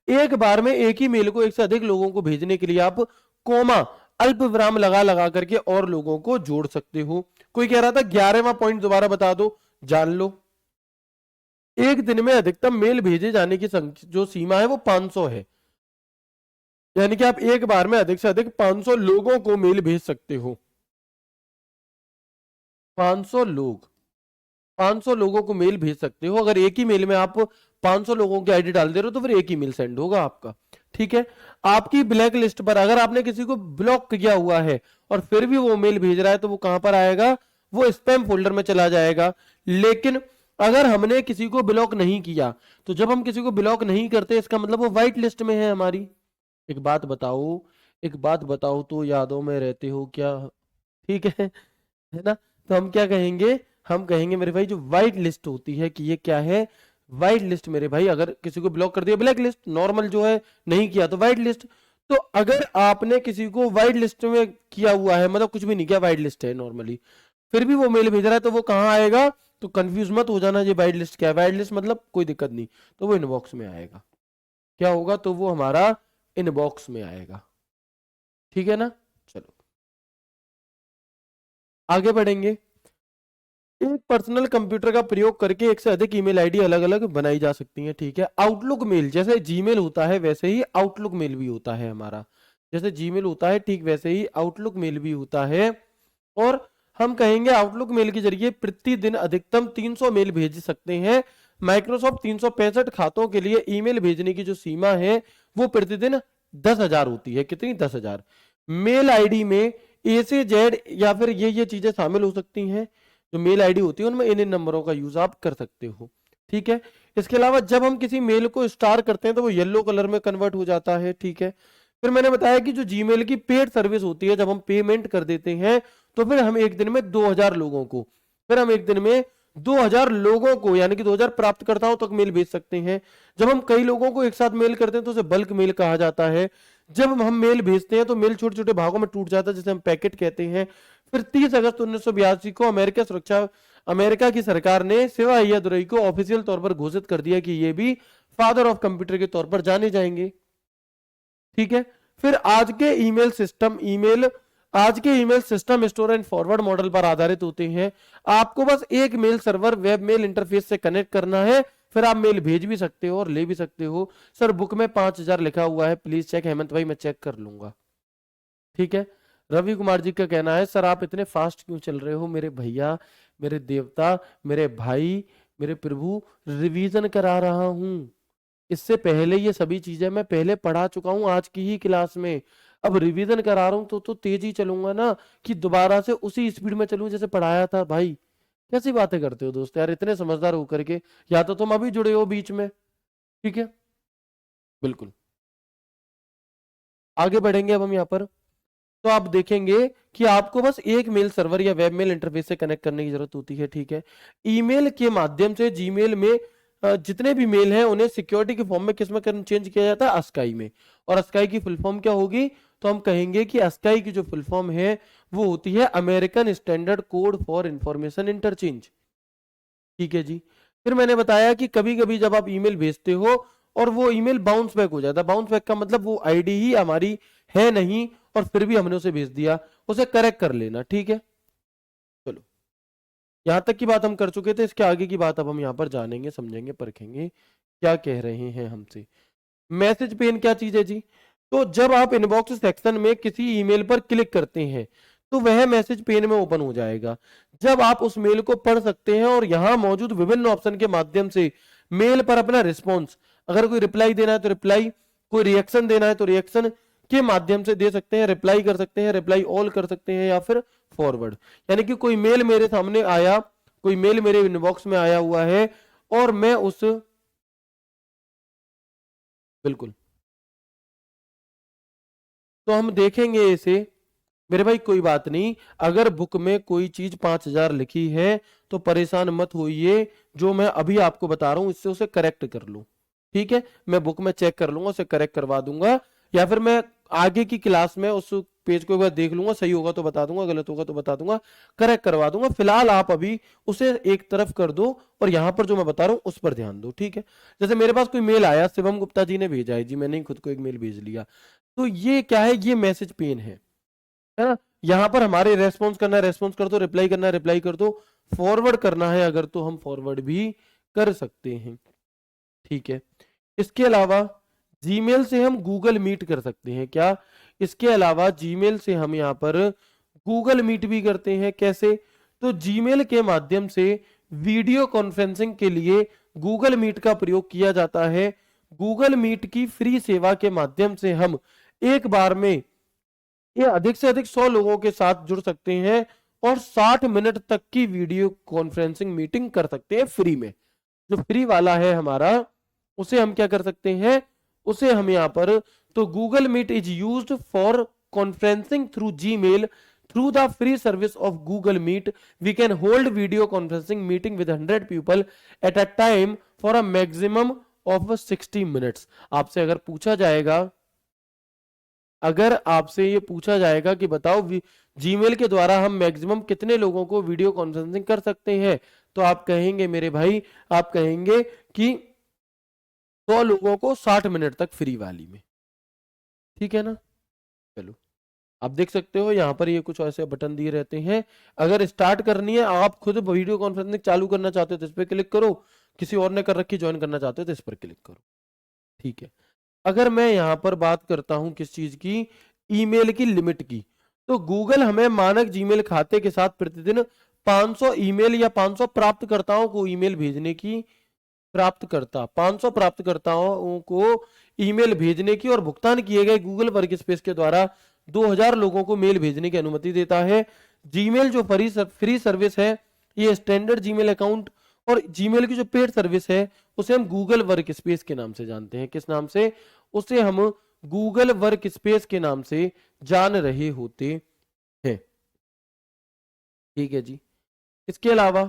S1: एक बार में एक ही मेल को एक से अधिक लोगों को भेजने के लिए आप कोमा, अल्प विराम लगा लगा करके और लोगों को जोड़ सकते हो। कोई कह रहा था 11वां पॉइंट दोबारा बता दो, जान लो। एक दिन में अधिकतम मेल भेजे जाने की जो सीमा है वो 500 है। यानी कि आप एक बार में अधिक से अधिक 500 लोगों को मेल भेज सकते हो। 500 लोग, 500 लोगों को मेल भेज सकते हो। अगर एक ही मेल में आप 500 लोगों की आईडी डाल दे रहे हो तो फिर एक ही मेल सेंड होगा आपका। ठीक है? आपकी ब्लैक लिस्ट पर अगर आपने किसी को ब्लॉक किया हुआ है और फिर भी वो मेल भेज रहा है, तो वो कहां पर आएगा? वो स्पैम फोल्डर में चला जाएगा। लेकिन अगर हमने किसी को ब्लॉक नहीं किया, तो जब हम किसी को ब्लॉक नहीं करते, इसका मतलब वो व्हाइट लिस्ट में है हमारी। एक बात बताओ, एक बात बताओ, तो यादों में रहते हो क्या? ठीक है ना। तो हम क्या कहेंगे, हम कहेंगे मेरे भाई जो वाइट लिस्ट होती है कि ये क्या है, वाइट लिस्ट मेरे भाई। अगर किसी को ब्लॉक कर दिया ब्लैक लिस्ट, नॉर्मल जो है नहीं किया तो वाइट लिस्ट। तो अगर आपने किसी को वाइट लिस्ट में किया हुआ है, मतलब कुछ भी नहीं किया, वाइट लिस्ट है नॉर्मली, फिर भी वो मेल भेज रहा है, तो वो कहाँ आएगा, तो कंफ्यूज मत हो जाना ये वाइट लिस्ट क्या है। वाइट लिस्ट मतलब कोई दिक्कत नहीं, तो वो इनबॉक्स में आएगा। क्या होगा, तो वो हमारा इनबॉक्स में आएगा। ठीक है ना। चलो आगे बढ़ेंगे। एक पर्सनल कंप्यूटर का प्रयोग करके एक से अधिक ईमेल आईडी अलग अलग बनाई जा सकती हैं। ठीक है, आउटलुक मेल जैसे जीमेल होता है वैसे ही आउटलुक मेल भी होता है हमारा। जैसे जीमेल होता है ठीक वैसे ही आउटलुक मेल भी होता है। और हम कहेंगे आउटलुक मेल के जरिए प्रतिदिन अधिकतम 300 मेल भेज सकते हैं। माइक्रोसॉफ्ट 365 खातों के लिए ईमेल भेजने की जो सीमा है वो प्रतिदिन 10,000 होती है। कितनी, 10,000। मेल आईडी में ए से जेड या फिर ये चीजें शामिल हो सकती हैं। जो मेल आईडी होती है उनमें इन नंबरों का यूज आप कर सकते हो। ठीक है, इसके अलावा जब हम किसी मेल को स्टार करते हैं तो वो येलो कलर में कन्वर्ट हो जाता है। ठीक है, फिर मैंने बताया कि जो जीमेल की पेड सर्विस होती है, जब हम पेमेंट कर देते हैं तो फिर हम एक दिन में 2000 लोगों को, फिर हम एक दिन में 2000 लोगों को यानी कि 2000 प्राप्तकर्ताओं तक मेल भेज सकते हैं। जब हम कई लोगों को एक साथ मेल करते हैं तो उसे बल्क मेल कहा जाता है। जब हम मेल भेजते हैं तो मेल छोटे छोटे भागों में टूट जाता है, जिसे हम पैकेट कहते हैं। फिर 30 अगस्त 1982 को अमेरिका की सरकार ने शिवा अय्यादुरई को ऑफिशियल तौर पर घोषित कर दिया कि ये भी फादर ऑफ कंप्यूटर के तौर पर जाने जाएंगे। ठीक है, फिर आज के email system store and forward model पर आधारित होते हैं। आपको बस एक mail server web mail interface से कनेक्ट करना है, फिर आप मेल भेज भी सकते हो और ले भी सकते हो। सर बुक में 5000 लिखा हुआ है, प्लीज चेक। हेमंत भाई मैं चेक कर लूंगा। ठीक है, रवि कुमार जी का कहना है सर आप इतने फास्ट क्यों चल रहे हो मेरे भैया, मेरे देवता, मेरे भाई, मेरे प्रभु, रिवीजन करा रहा हूं। इससे पहले ये सभी चीजें मैं पहले पढ़ा चुका हूं आज की ही क्लास में। अब रिवीजन करा रहा हूं तो तेजी चलूंगा ना, कि दोबारा से उसी स्पीड में चलूं जैसे पढ़ाया था। भाई कैसी बातें करते हो दोस्त यार, इतने समझदार होकर के। या तो तुम अभी जुड़े हो बीच में। ठीक है, बिल्कुल आगे बढ़ेंगे अब हम यहाँ पर। तो आप देखेंगे कि आपको बस एक मेल सर्वर या वेब मेल इंटरफेस से कनेक्ट करने की जरूरत होती है। ठीक है, ईमेल के माध्यम से जीमेल में जितने भी मेल हैं उन्हें सिक्योरिटी के फॉर्म में किस में चेंज किया जाता है, अस्काई में। और अस्काई की फुल फॉर्म क्या होगी, तो हम कहेंगे कि अस्काई की जो फुल फॉर्म है वो होती है American standard code for information interchange. ठीक है जी। फिर मैंने बताया कि कभी कभी जब आप ईमेल भेजते हो और वो ईमेल बाउंस बैक हो जाता है, बाउंस बैक का मतलब वो आईडी ही हमारी है नहीं और फिर भी हमने उसे भेज दिया, उसे करेक्ट कर लेना। ठीक है, चलो यहां तक की बात हम कर चुके थे। इसके आगे की बात अब हम यहाँ पर जानेंगे, समझेंगे, परखेंगे क्या कह रहे हैं हमसे। मैसेज पेन क्या चीज है जी, तो जब आप इनबॉक्स सेक्शन में किसी ईमेल पर क्लिक करते हैं तो वह मैसेज पेन में ओपन हो जाएगा। जब आप उस मेल को पढ़ सकते हैं और यहां मौजूद विभिन्न ऑप्शन के माध्यम से मेल पर अपना रिस्पॉन्स, अगर कोई रिप्लाई देना है तो रिप्लाई, कोई रिएक्शन देना है तो रिएक्शन के माध्यम से दे सकते हैं। रिप्लाई कर सकते हैं, रिप्लाई ऑल कर सकते हैं या फिर फॉरवर्ड। यानी कि कोई मेल मेरे सामने आया, कोई मेल मेरे इनबॉक्स में आया हुआ है और मैं उस, बिल्कुल, तो हम देखेंगे इसे। मेरे भाई कोई बात नहीं, अगर बुक में कोई चीज 5000 लिखी है तो परेशान मत होइए, जो मैं अभी आपको बता रहा हूं इससे उसे करेक्ट कर लो। ठीक है, मैं बुक में चेक कर लूंगा, उसे करेक्ट करवा दूंगा, या फिर मैं आगे की क्लास में उस पेज को एक बार देख लूंगा, सही होगा तो बता दूंगा, गलत होगा तो बता दूंगा, करेक्ट करवा दूंगा। फिलहाल आप अभी उसे एक तरफ कर दो और यहां पर जो मैं बता रहा हूं उस पर ध्यान दो। ठीक है, जैसे मेरे पास कोई मेल आया, शिवम गुप्ता जी ने भेजा है जी, मैंने ही खुद को एक मेल भेज लिया, तो ये क्या है, ये मैसेज पेन है ना। यहां पर हमारे रेस्पॉन्स करना है, रेस्पॉन्स कर दो, रिप्लाई करना है, रिप्लाई कर दो, फॉरवर्ड करना है अगर तो हम फॉरवर्ड भी कर सकते हैं। ठीक है, इसके अलावा जीमेल से हम गूगल मीट कर सकते हैं क्या, इसके अलावा जीमेल से हम यहाँ पर गूगल मीट भी करते हैं। कैसे, तो जीमेल के माध्यम से वीडियो कॉन्फ्रेंसिंग के लिए गूगल मीट का प्रयोग किया जाता है। गूगल मीट की फ्री सेवा के माध्यम से हम एक बार में ये अधिक से अधिक 100 लोगों के साथ जुड़ सकते हैं और 60 मिनट तक की वीडियो कॉन्फ्रेंसिंग मीटिंग कर सकते हैं फ्री में। जो फ्री वाला है हमारा, उसे हम क्या कर सकते हैं, उसे हम यहां पर, तो Google Meet is used for conferencing through Gmail Through the free service of Google Meet, we can hold video conferencing meeting with 100 people at a time for a maximum of 60 minutes. आपसे अगर पूछा जाएगा, अगर आपसे ये पूछा जाएगा कि बताओ जीमेल के द्वारा हम मैक्सिमम कितने लोगों को वीडियो कॉन्फ्रेंसिंग कर सकते हैं, तो आप कहेंगे मेरे भाई, आप कहेंगे कि 100 लोगों को 60 मिनट तक फ्री वाली में। ठीक है ना। चलो आप देख सकते हो यहाँ पर ये कुछ ऐसे बटन दिए रहते हैं। अगर स्टार्ट करनी है, आप खुद वीडियो कॉन्फ्रेंसिंग चालू करना चाहते हो तो इस पर क्लिक करो, किसी और ने कर रखी ज्वाइन करना चाहते हो तो इस पर क्लिक करो। ठीक है। अगर मैं यहाँ पर बात करता हूं किस चीज की, ईमेल की लिमिट की, तो गूगल हमें मानक जीमेल खाते के साथ प्रतिदिन 500 ईमेल या 500 प्राप्तकर्ताओं को ईमेल भेजने की 500 प्राप्तकर्ताओं को ईमेल भेजने की और भुगतान किए गए गूगल वर्क स्पेस के द्वारा 2000 लोगों को मेल भेजने की अनुमति देता है। जीमेल जो फ्री सर्विस है, ये स्टैंडर्ड जीमेल अकाउंट, और जीमेल की जो पेड सर्विस है उसे हम गूगल वर्क स्पेस के नाम से जानते हैं। किस नाम से? उसे हम गूगल वर्क स्पेस के नाम से जान रहे होते हैं। ठीक है जी। इसके अलावा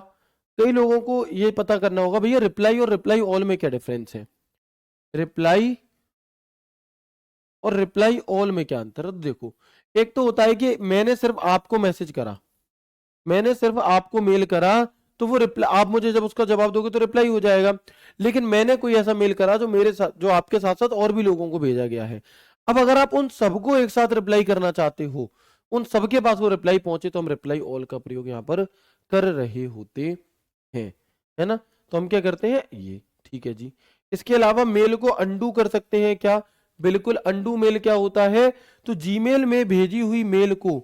S1: कई लोगों को ये पता करना होगा भैया रिप्लाई और रिप्लाई ऑल में क्या डिफरेंस है, रिप्लाई और रिप्लाई ऑल में क्या अंतर है। देखो, एक तो होता है कि मैंने सिर्फ आपको मैसेज करा, मैंने सिर्फ आपको मेल करा, तो वो रिप्लाई, आप मुझे जब उसका जवाब दोगे तो रिप्लाई हो जाएगा। लेकिन मैंने कोई ऐसा मेल करा जो मेरे साथ, जो आपके साथ साथ और भी लोगों को भेजा गया है। अब अगर आप उन सबको एक साथ रिप्लाई करना चाहते हो, उन सबके पास वो रिप्लाई पहुंचे, तो हम रिप्लाई ऑल का प्रयोग यहाँ पर कर रहे होते हैं, है ना। तो हम क्या करते हैं ये। ठीक है जी। इसके अलावा मेल को अंडू कर सकते हैं क्या? बिल्कुल। अंडू मेल क्या होता है? तो जीमेल में भेजी हुई मेल को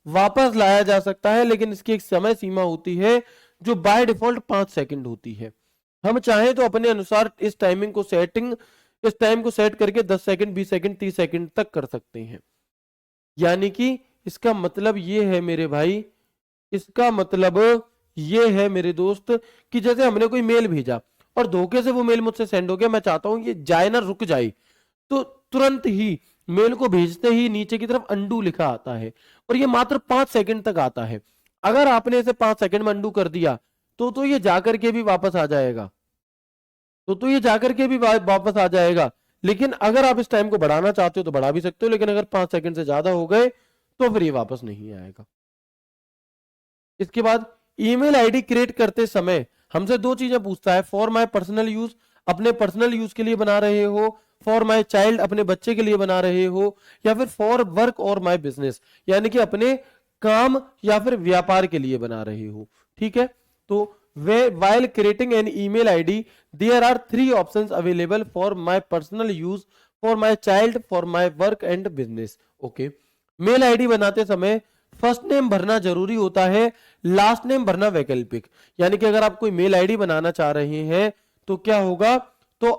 S1: वापस लाया जा सकता है, लेकिन इसकी एक समय सीमा होती है जो बाय डिफॉल्ट 5 सेकंड होती है। हम चाहें तो अपने अनुसार इस टाइम को सेट करके 10 सेकंड, 20 सेकंड, 30 सेकंड तक कर सकते हैं। यानी कि इसका मतलब ये है मेरे भाई, इसका मतलब ये है मेरे दोस्त कि जैसे हमने कोई मेल भेजा और धोखे से वो मेल मुझसे सेंड हो गया, मैं चाहता हूं ये जाए ना, रुक जाए, तो तुरंत ही मेल को भेजते ही नीचे की तरफ अंडू लिखा आता है, और ये मात्र 5 सेकंड तक आता है। अगर आपने इसे 5 सेकंड में अंडू कर दिया तो ये जाकर के भी वापस आ जाएगा, तो ये जाकर के भी वापस आ जाएगा। लेकिन अगर आप इस टाइम को बढ़ाना चाहते हो तो बढ़ा भी सकते हो, लेकिन अगर 5 सेकंड से ज्यादा हो गए तो फिर ये वापस नहीं आएगा। इसके बाद ईमेल आईडी क्रिएट करते समय हमसे 2 चीजें पूछता है। फॉर माय पर्सनल यूज, अपने पर्सनल यूज के लिए बना रहे हो, फॉर माय चाइल्ड, अपने बच्चे के लिए बना रहे हो, या फिर फॉर वर्क और माय बिजनेस, यानी कि अपने काम या फिर व्यापार के लिए बना रहे हो। ठीक है। तो while creating an email ID, there are 3 options available for my personal use, for my child, for my work and business. Okay. Mail ID बनाते समय फर्स्ट नेम भरना जरूरी होता है, लास्ट नेम भरना वैकल्पिक। यानी कि अगर आप कोई मेल आईडी बनाना चाह रहे हैं तो क्या होगा, तो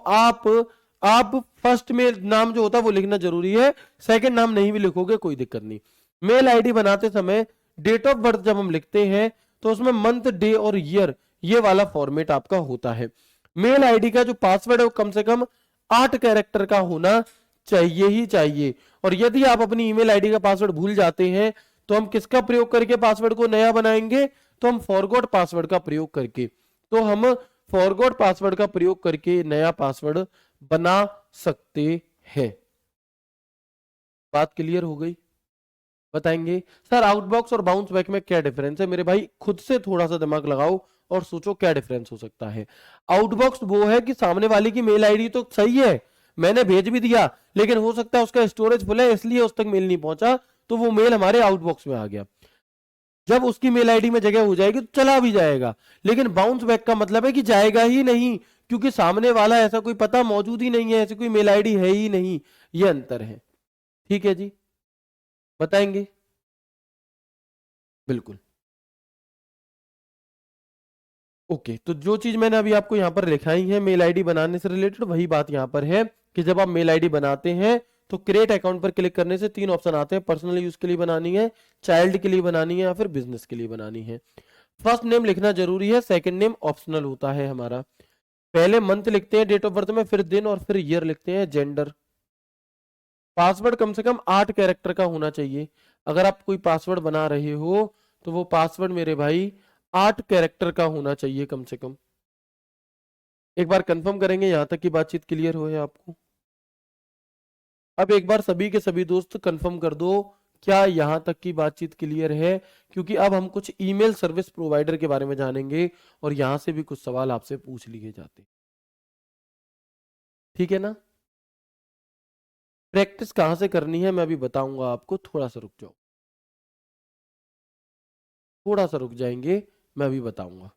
S1: आप फर्स्ट में नाम जो होता है वो लिखना जरूरी है, सेकंड नाम नहीं भी लिखोगे कोई दिक्कत नहीं। मेल आईडी बनाते समय डेट ऑफ बर्थ जब हम लिखते हैं तो उसमें मंथ, डे और ईयर, ये वाला फॉर्मेट आपका होता है। मेल आईडी का जो पासवर्ड है वो कम से कम 8 कैरेक्टर का होना चाहिए ही चाहिए। और यदि आप अपनी ईमेल आईडी का पासवर्ड भूल जाते हैं तो हम किसका प्रयोग करके पासवर्ड को नया बनाएंगे, तो हम फॉरगॉट पासवर्ड का प्रयोग करके, तो हम फॉरगॉट पासवर्ड का प्रयोग करके नया पासवर्ड बना सकते हैं। बात क्लियर हो गई? बताएंगे सर आउटबॉक्स और बाउंस बैक में क्या डिफरेंस है? मेरे भाई खुद से थोड़ा सा दिमाग लगाओ और सोचो क्या डिफरेंस हो सकता है। आउटबॉक्स वो है कि सामने वाले की मेल आईडी तो सही है, मैंने भेज भी दिया, लेकिन हो सकता है उसका स्टोरेज फुल है इसलिए उस तक मेल नहीं पहुंचा, तो वो मेल हमारे आउटबॉक्स में आ गया। जब उसकी मेल आईडी में जगह हो जाएगी तो चला भी जाएगा। लेकिन बाउंस बैक का मतलब है कि जाएगा ही नहीं, क्योंकि सामने वाला ऐसा कोई पता मौजूद ही नहीं है, ऐसी कोई मेल आईडी है ही नहीं। ये अंतर है। ठीक है जी, बताएंगे? बिल्कुल। ओके, तो जो चीज मैंने अभी आपको यहाँ पर लिखाई है मेल आईडी बनाने से रिलेटेड, वही बात यहाँ पर है कि जब आप मेल आईडी बनाते हैं तो क्रिएट अकाउंट पर क्लिक करने से 3 ऑप्शन आते हैं। पर्सनल यूज के लिए बनानी है, चाइल्ड के लिए बनानी है, या फिर बिजनेस के लिए बनानी है। फर्स्ट नेम लिखना जरूरी है, सेकंड नेम ऑप्शनल होता है हमारा। पहले मंथ लिखते हैं डेट ऑफ बर्थ में, फिर दिन, और फिर ईयर लिखते हैं, जेंडर। पासवर्ड कम से कम 8 कैरेक्टर का होना चाहिए। अगर आप कोई पासवर्ड बना रहे हो तो वो पासवर्ड मेरे भाई 8 कैरेक्टर का होना चाहिए कम से कम। एक बार कंफर्म करेंगे यहां तक की बातचीत क्लियर हो है आपको। अब एक बार सभी के सभी दोस्त कंफर्म कर दो क्या यहां तक की बातचीत क्लियर है, क्योंकि अब हम कुछ ईमेल सर्विस प्रोवाइडर के बारे में जानेंगे और यहां से भी कुछ सवाल आपसे पूछ लिए जाते हैं। ठीक है ना। प्रैक्टिस कहां से करनी है मैं अभी बताऊंगा आपको, थोड़ा सा रुक जाओ, थोड़ा सा रुक जाएंगे, मैं अभी बताऊंगा।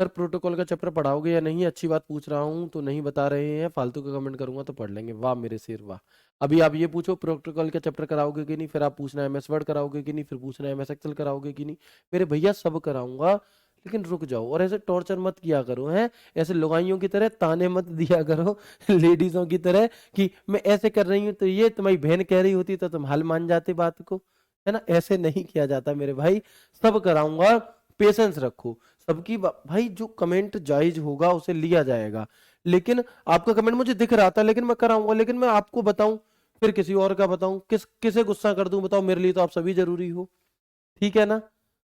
S1: सर प्रोटोकॉल का चैप्टर पढ़ाओगे या नहीं, अच्छी बात पूछ रहा हूँ तो नहीं बता रहे हैं, फालतू का कमेंट करूंगा तो पढ़ लेंगे। वाह मेरे शेर वाह। अभी आप ये पूछो प्रोटोकॉल का चैप्टर कराओगे कि नहीं, फिर आप पूछना है एमएस वर्ड कराओगे कि नहीं, फिर पूछना है एमएस एक्सेल कराओगे कि नहीं। मेरे भैया सब कराऊंगा, लेकिन रुक जाओ। और ऐसे टॉर्चर मत किया करो, हैं ऐसे लुगाइयों की तरह ताने मत दिया करो लेडीजों की तरह कि मैं ऐसे कर रही हूँ तो ये तुम्हारी बहन कह रही होती तो तुम हाल मान जाते बात को, है ना। ऐसे नहीं किया जाता मेरे भाई, सब कराऊंगा, पेशेंस रखो। सबकी भाई जो कमेंट जायज होगा उसे लिया जाएगा, लेकिन आपका कमेंट मुझे दिख रहा था लेकिन मैं कराऊंगा, लेकिन मैं आपको बताऊं फिर किसी और का बताऊं, किसे गुस्सा कर दूं बताओ, मेरे लिए तो आप सभी जरूरी हो। ठीक है ना।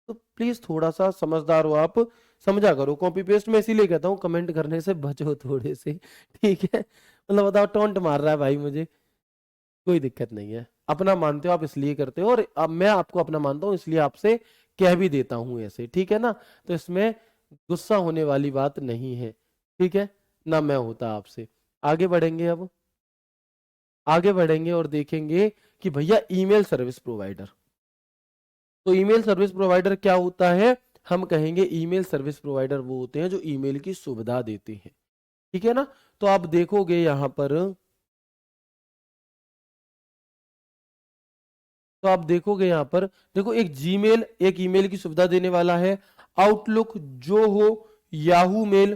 S1: तो प्लीज थोड़ा सा समझदार हो आप, समझा करो। कॉपी पेस्ट में इसीलिए कहता हूँ कमेंट करने से बचो थोड़े से, ठीक है। मतलब बताओ टोंट मार रहा है भाई मुझे, कोई दिक्कत नहीं है, अपना मानते हो आप इसलिए करते हो, और अब मैं आपको अपना मानता हूँ इसलिए आपसे कह भी देता हूँ ऐसे, ठीक है ना। तो इसमें गुस्सा होने वाली बात नहीं है, ठीक है ना। मैं होता आपसे। आगे बढ़ेंगे, अब आगे बढ़ेंगे और देखेंगे कि भैया ईमेल सर्विस प्रोवाइडर। तो ईमेल सर्विस प्रोवाइडर क्या होता है, हम कहेंगे ईमेल सर्विस प्रोवाइडर वो होते हैं जो ईमेल की सुविधा देते हैं, ठीक है ना। तो आप देखोगे यहां पर, तो आप देखोगे यहां पर, देखो एक जीमेल एक ईमेल की सुविधा देने वाला है, आउटलुक, जो हो, Yahoo Mail,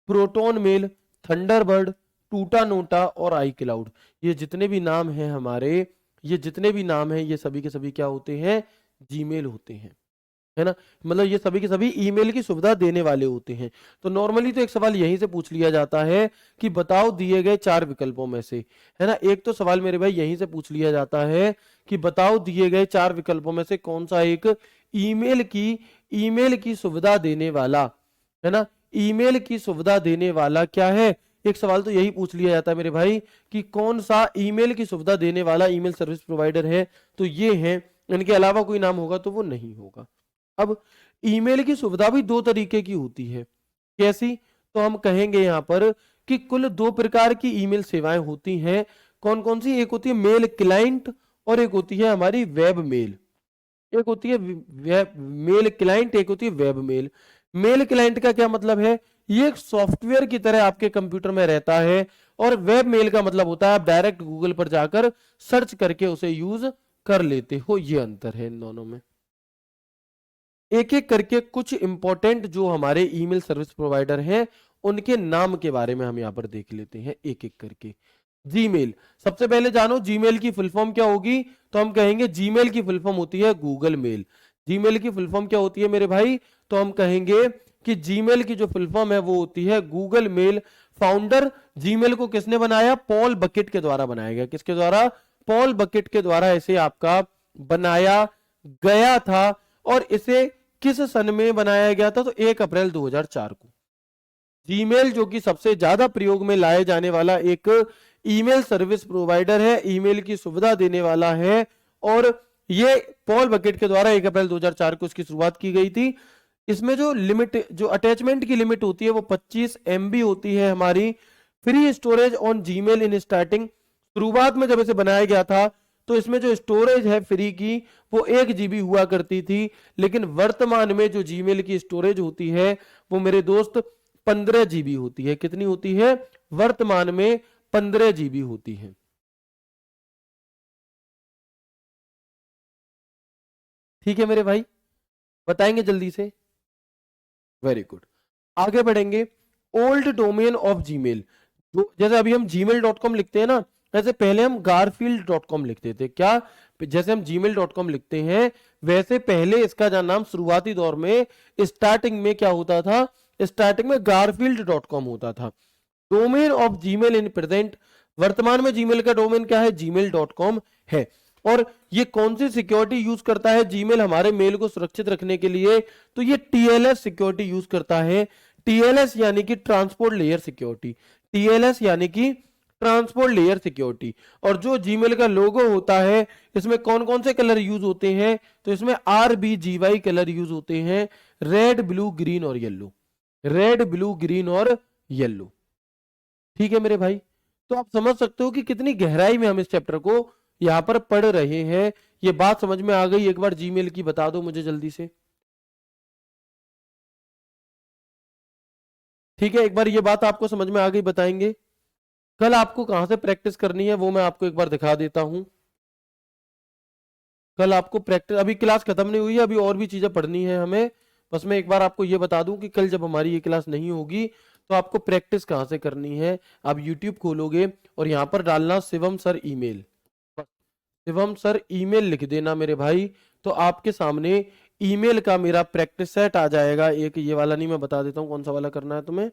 S1: Proton Mail, Thunderbird, Tutanota और आई क्लाउड। ये जितने भी नाम हैं हमारे, ये जितने भी नाम हैं ये सभी के सभी क्या होते हैं, जीमेल होते हैं, है ना। मतलब ये सभी के सभी ईमेल की सुविधा देने वाले होते हैं। तो नॉर्मली तो एक सवाल यहीं से पूछ लिया जाता है कि बताओ दिए गए 4 विकल्पों में से, है ना। एक तो सवाल मेरे भाई यहीं से पूछ लिया जाता है कि बताओ दिए गए 4 विकल्पों में से कौन सा एक ईमेल की सुविधा देने वाला, है ना, ईमेल की सुविधा देने वाला क्या है। एक सवाल तो यही पूछ लिया जाता है मेरे भाई कि कौन सा ईमेल की सुविधा देने वाला ईमेल सर्विस प्रोवाइडर है, तो ये है। इनके अलावा कोई नाम होगा तो वो नहीं होगा। अब ईमेल की सुविधा भी 2 तरीके की होती है, कैसी, तो हम कहेंगे यहां पर कि कुल 2 प्रकार की ईमेल सेवाएं होती हैं। कौन कौन सी, एक होती है मेल क्लाइंट और एक होती है हमारी वेब मेल। एक होती है वेब मेल क्लाइंट, एक होती है वेब मेल। मेल क्लाइंट का क्या मतलब है, ये एक सॉफ्टवेयर की तरह आपके कंप्यूटर में रहता है, और वेब मेल का मतलब होता है आप डायरेक्ट गूगल पर जाकर सर्च करके उसे यूज कर लेते हो। ये अंतर है इन दोनों में। एक एक करके कुछ इंपॉर्टेंट जो हमारे ईमेल सर्विस प्रोवाइडर हैं उनके नाम के बारे में हम यहां पर देख लेते हैं एक एक करके। जीमेल, सबसे पहले जानो जीमेल की फुल फॉर्म क्या होगी, तो हम कहेंगे जीमेल की फुल फॉर्म होती है गूगल मेल। जीमेल की फुल फॉर्म क्या होती है मेरे भाई, तो हम कहेंगे कि जीमेल की जो फुल फॉर्म है वो होती है गूगल मेल। फाउंडर जीमेल को किसने बनाया, पॉल बकेट के द्वारा बनाया गया। किसके द्वारा, पॉल बकेट के द्वारा इसे आपका बनाया गया था। और इसे किस सन में बनाया गया था, तो 1 अप्रैल 2004 को। जीमेल जो कि सबसे ज्यादा प्रयोग में लाए जाने वाला एक ईमेल सर्विस प्रोवाइडर है, ईमेल की सुविधा देने वाला है, और ये पॉल बकेट के द्वारा 1 अप्रैल 2004 को इसकी शुरुआत की गई थी। इसमें जो लिमिट, जो अटैचमेंट की लिमिट होती है वो 25 MB होती है हमारी। Free storage on Gmail in starting, शुरुआत में जब इसे बनाया गया था तो इसमें जो स्टोरेज है फ्री की वो 1 GB हुआ करती थी, लेकिन वर्तमान में जो जीमेल की स्टोरेज होती है वो मेरे दोस्त 15 GB होती है। कितनी होती है, वर्तमान में 15 GB होती है। ठीक है मेरे भाई, बताएंगे जल्दी से। वेरी गुड, आगे बढ़ेंगे। ओल्ड डोमेन ऑफ जीमेल, जो जैसे अभी हम gmail.com लिखते हैं ना, वैसे पहले हम garfield.com लिखते थे। क्या, जैसे हम gmail.com लिखते हैं वैसे पहले इसका नाम शुरुआती दौर में स्टार्टिंग में क्या होता था, स्टार्टिंग में garfield.com होता था। Domain of Gmail in present, वर्तमान में जीमेल का डोमेन क्या है, gmail.com है। और ये कौन सी सिक्योरिटी यूज करता है जीमेल हमारे मेल को सुरक्षित रखने के लिए, तो ये टीएलएस सिक्योरिटी यूज करता है। टीएलएस यानी कि ट्रांसपोर्ट लेयर सिक्योरिटी, टीएलएस यानी कि ट्रांसपोर्ट लेयर सिक्योरिटी। और जो जीमेल का लोगो होता है इसमें कौन कौन से कलर यूज होते हैं, तो इसमें RBGY कलर यूज होते हैं, रेड ब्लू ग्रीन और येलो, रेड ब्लू ग्रीन और येलो। ठीक है मेरे भाई, तो आप समझ सकते हो कि कितनी गहराई में हम इस चैप्टर को यहां पर पढ़ रहे हैं। ये बात समझ में आ गई, एक बार जीमेल की बता दो मुझे जल्दी से। ठीक है, एक बार ये बात आपको समझ में आ गई, बताएंगे। कल आपको कहां से प्रैक्टिस करनी है वो मैं आपको एक बार दिखा देता हूं। कल आपको प्रैक्टिस, अभी क्लास खत्म नहीं हुई है, अभी और भी चीजें पढ़नी है हमें। बस मैं एक बार आपको ये बता दूं कि कल जब हमारी ये क्लास नहीं होगी तो आपको प्रैक्टिस कहां से करनी है। आप YouTube खोलोगे और यहां पर डालना Shivam sir email, Shivam sir email लिख देना मेरे भाई, तो आपके सामने ईमेल का मेरा प्रैक्टिस सेट आ जाएगा। एक ये वाला नहीं, मैं बता देता हूँ कौन सा वाला करना है तुम्हें।